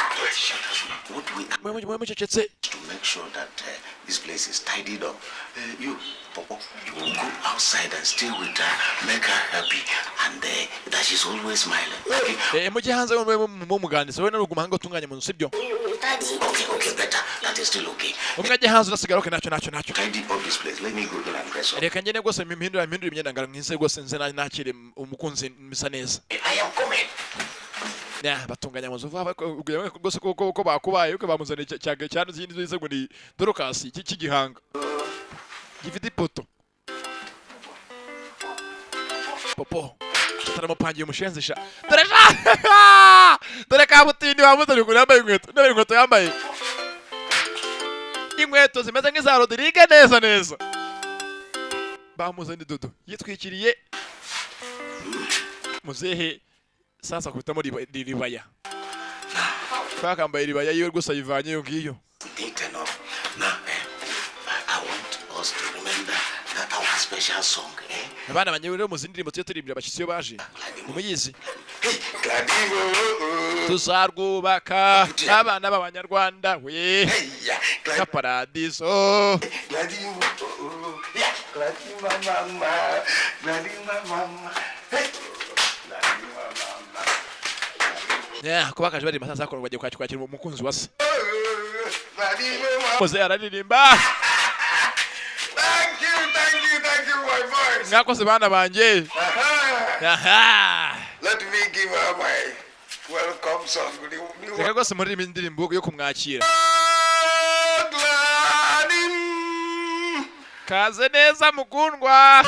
What we mwe mucecetse to make sure that this place is tidied up. You, Papa, you will go outside and stay with her, make her happy, and that she's always smiling. Okay? mujye hanze mu muganiriza wowe n'uruguma hanga utunganye mu nzu sibyo Daddy. Okay, better. That is still okay. umwe ajye hanze urasigara oke ntacyo Tidy up this place. Let me go there and dress up. reka ngene rwose mpindura imyenda ngara mwize rwose nze nakire umukunzi misa neza I am coming. batunganya mu nzu vuba rwose ko bakubaye uko bamuzaniye cyane zindi zise ngo ni dorokasi cy'igihanga gifite ipoto popo tutaramupangiye umushenzisha dore kabutindi wamuzanye kuri yambaye inkweto yambaye inkweto zimeze nk'iza Rodrigue neza bamuzanye dodo yitwikiriye muzehe sasa kubitamo ribaya twakambaye ribaya yiwe rwose ayivanye iyo ngiyo Neat enough. Now, I want us to remember our special song, eh? abana banje rero mu zindi ndirimbo tuye turirimbira abashyitsi iyo baje nimuyizi Hey, Gladivo. tuzarwubaka abana b'abanyarwanda we Hey, yeah, nka paradiso Gladivo. Yeah, Gladiva mama. Gladiva mama. Hey. Gladiva mama. kuba kaje bari masasa ko bagiye kwakira umukunzi wase Gladiva mama. muze araririmba Thank you, my voice. mwakoze bana banje aha Let me give her my welcome song. reka rwose muririmba indirimbo yo kumwakira Gladim, kaze neza mukundwa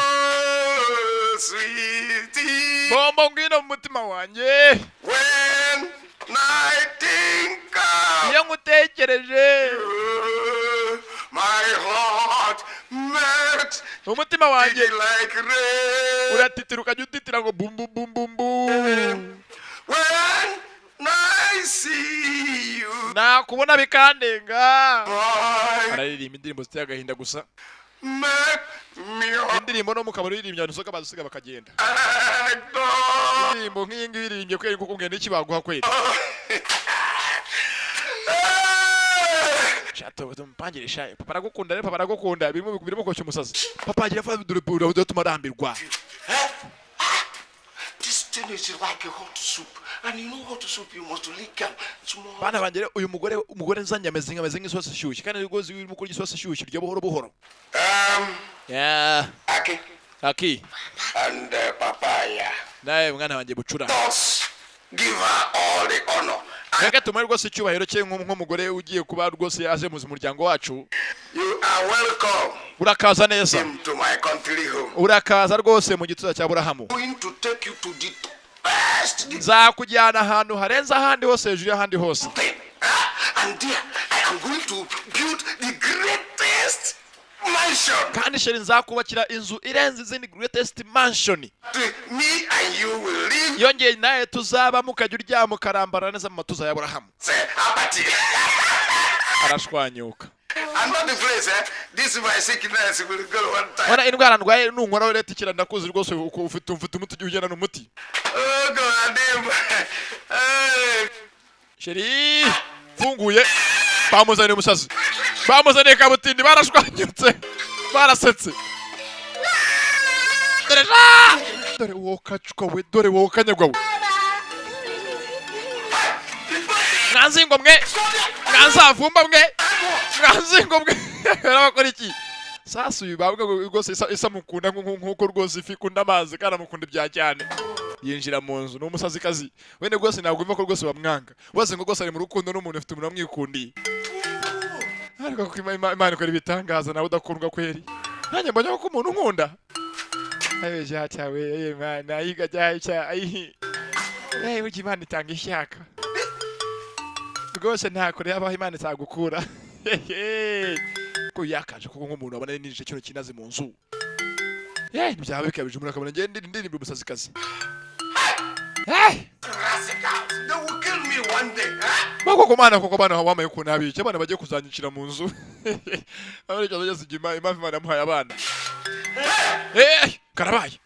sweetie, bombo ngwino mu mutima wanjye when I think of iyo ngutekereje you, my heart melts umutima wanjye like rain. uratitira ukajya utitira ngo bum bum bum bum bum When I see you, nakubona bikandenga I araririmba indirimbo ziteye agahinda gusa make me indirimbo no mukabari uririmbya abantu soka bazusiga bakagenda adore. indirimbo nk'iyi ngiyi iririmbye kweri kuko ngenda iki baguha kweri shato tumpangire shaye papa aragukunda rero papa aragukunda birimo koshya umusazi papa agira fa dore bura udotuma arambirwa This thing is like a hot soup, and you know hot soup you must lick them small. bana banje rero uyu umugore nzanye ameze nk'isosi ishyushye kandi rwose urimo kurya isosi ishyushye iryo buhoro buhoro Aki And papaya. nawe mwana wanjye bucura Thus, give her all the honor reka tumare rwose icyubahiro cye nk'umugore ugiye kuba rwose aje mu muryango wacu. You are welcome. Urakaza neza. To my country home. Urakaza rwose mu gituza cya Aburahamu. Going to take you to the best. Nzakujyana ahantu harenza ahandi hose hejuru y'ahandi hose. And there I am going to build the greatest mansion. Kandi sheri nzakubakira inzu irenze izindi greatest mansion. Me and you will live. Yongeye naye tuzaba mukajya uryama ukarambara neza mu matuza ya Aburahamu. Arashwanyuka. I'm not the place, eh? This is my sickness will go one time. Wana indwara ndwaye nunkora leta ikira ndakuzi rwose uko ufite umuti ugiye ujyana n'umuti. Oh God, sheri funguye bamuzaniye umusazi. Bamuzaniye kabutindi barashwanyutse. Barasetse. Dore wowe kacuka we, dore wowe kanyagwa we. Mwanzingo mwe. Mwanzavumba mwe. Mwanzingo mwe. Arabakora iki? Sasa uyu babwa rwose isa mukunda nkuko rwose ifi kunda amazi kana mukunda ibya cyane. Yinjira mu nzu n'umusazi kazi. Wene rwose ntabwo imva ko rwose bamwanga. Wose ngo rwose ari mu rukundo n'umuntu ufite umuntu amwikundiye. Ariko ko Imana ikora ibitangaza nawe udakundwa kweri. Nanjye mbonye ko umuntu nkunda. Ayo jatawe Imana yiga jyacha ayi. Uji Imana itanga ishyaka. Rwose nta kure yabaho Imana itagukura. Ko yakaje kuko nk'umuntu abana n'injije cyo kinaze mu nzu. Nibyawe bikabije umuntu akabona ngende ndirimba umusazi kazi. they will kill me one day. Bako bana wamaye ko nabice abana bagiye kuzanyicira mu nzu. Abari cyo zigima imafi Imana yamuhaye abana. Karabaye.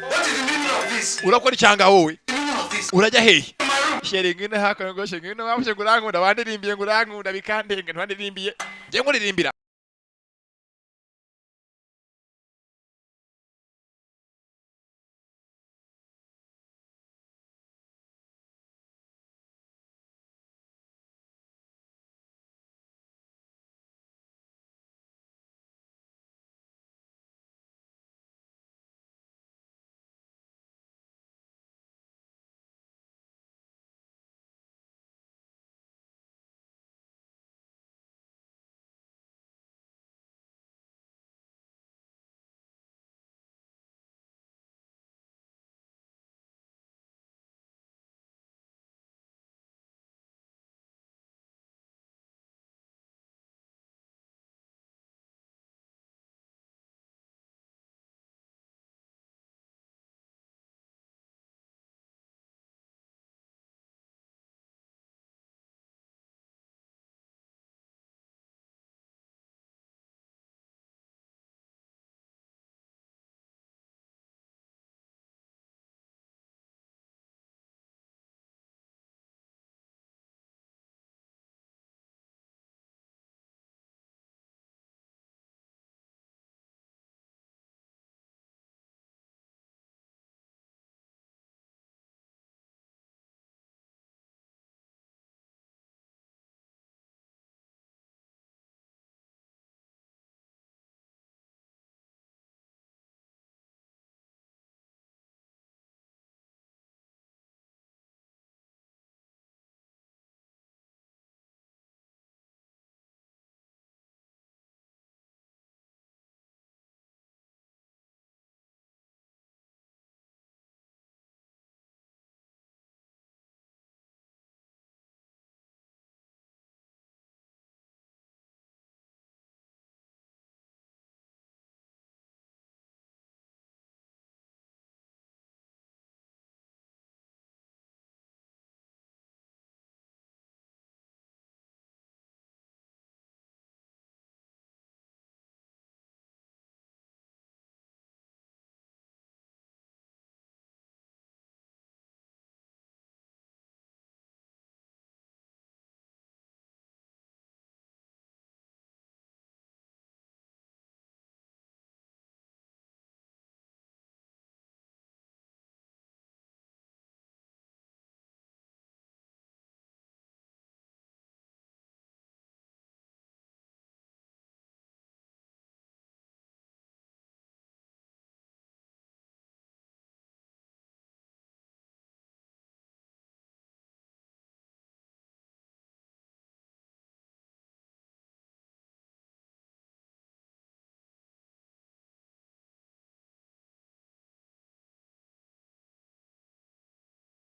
What is the meaning of this? Urakora icyanga wowe. The meaning of this? Urajya hehe? Sheringi ne haka ngo sheringi no wamuje ngurankunda bandirimbiye ngurankunda bikandenga ntandirimbiye. Je nguririmbira.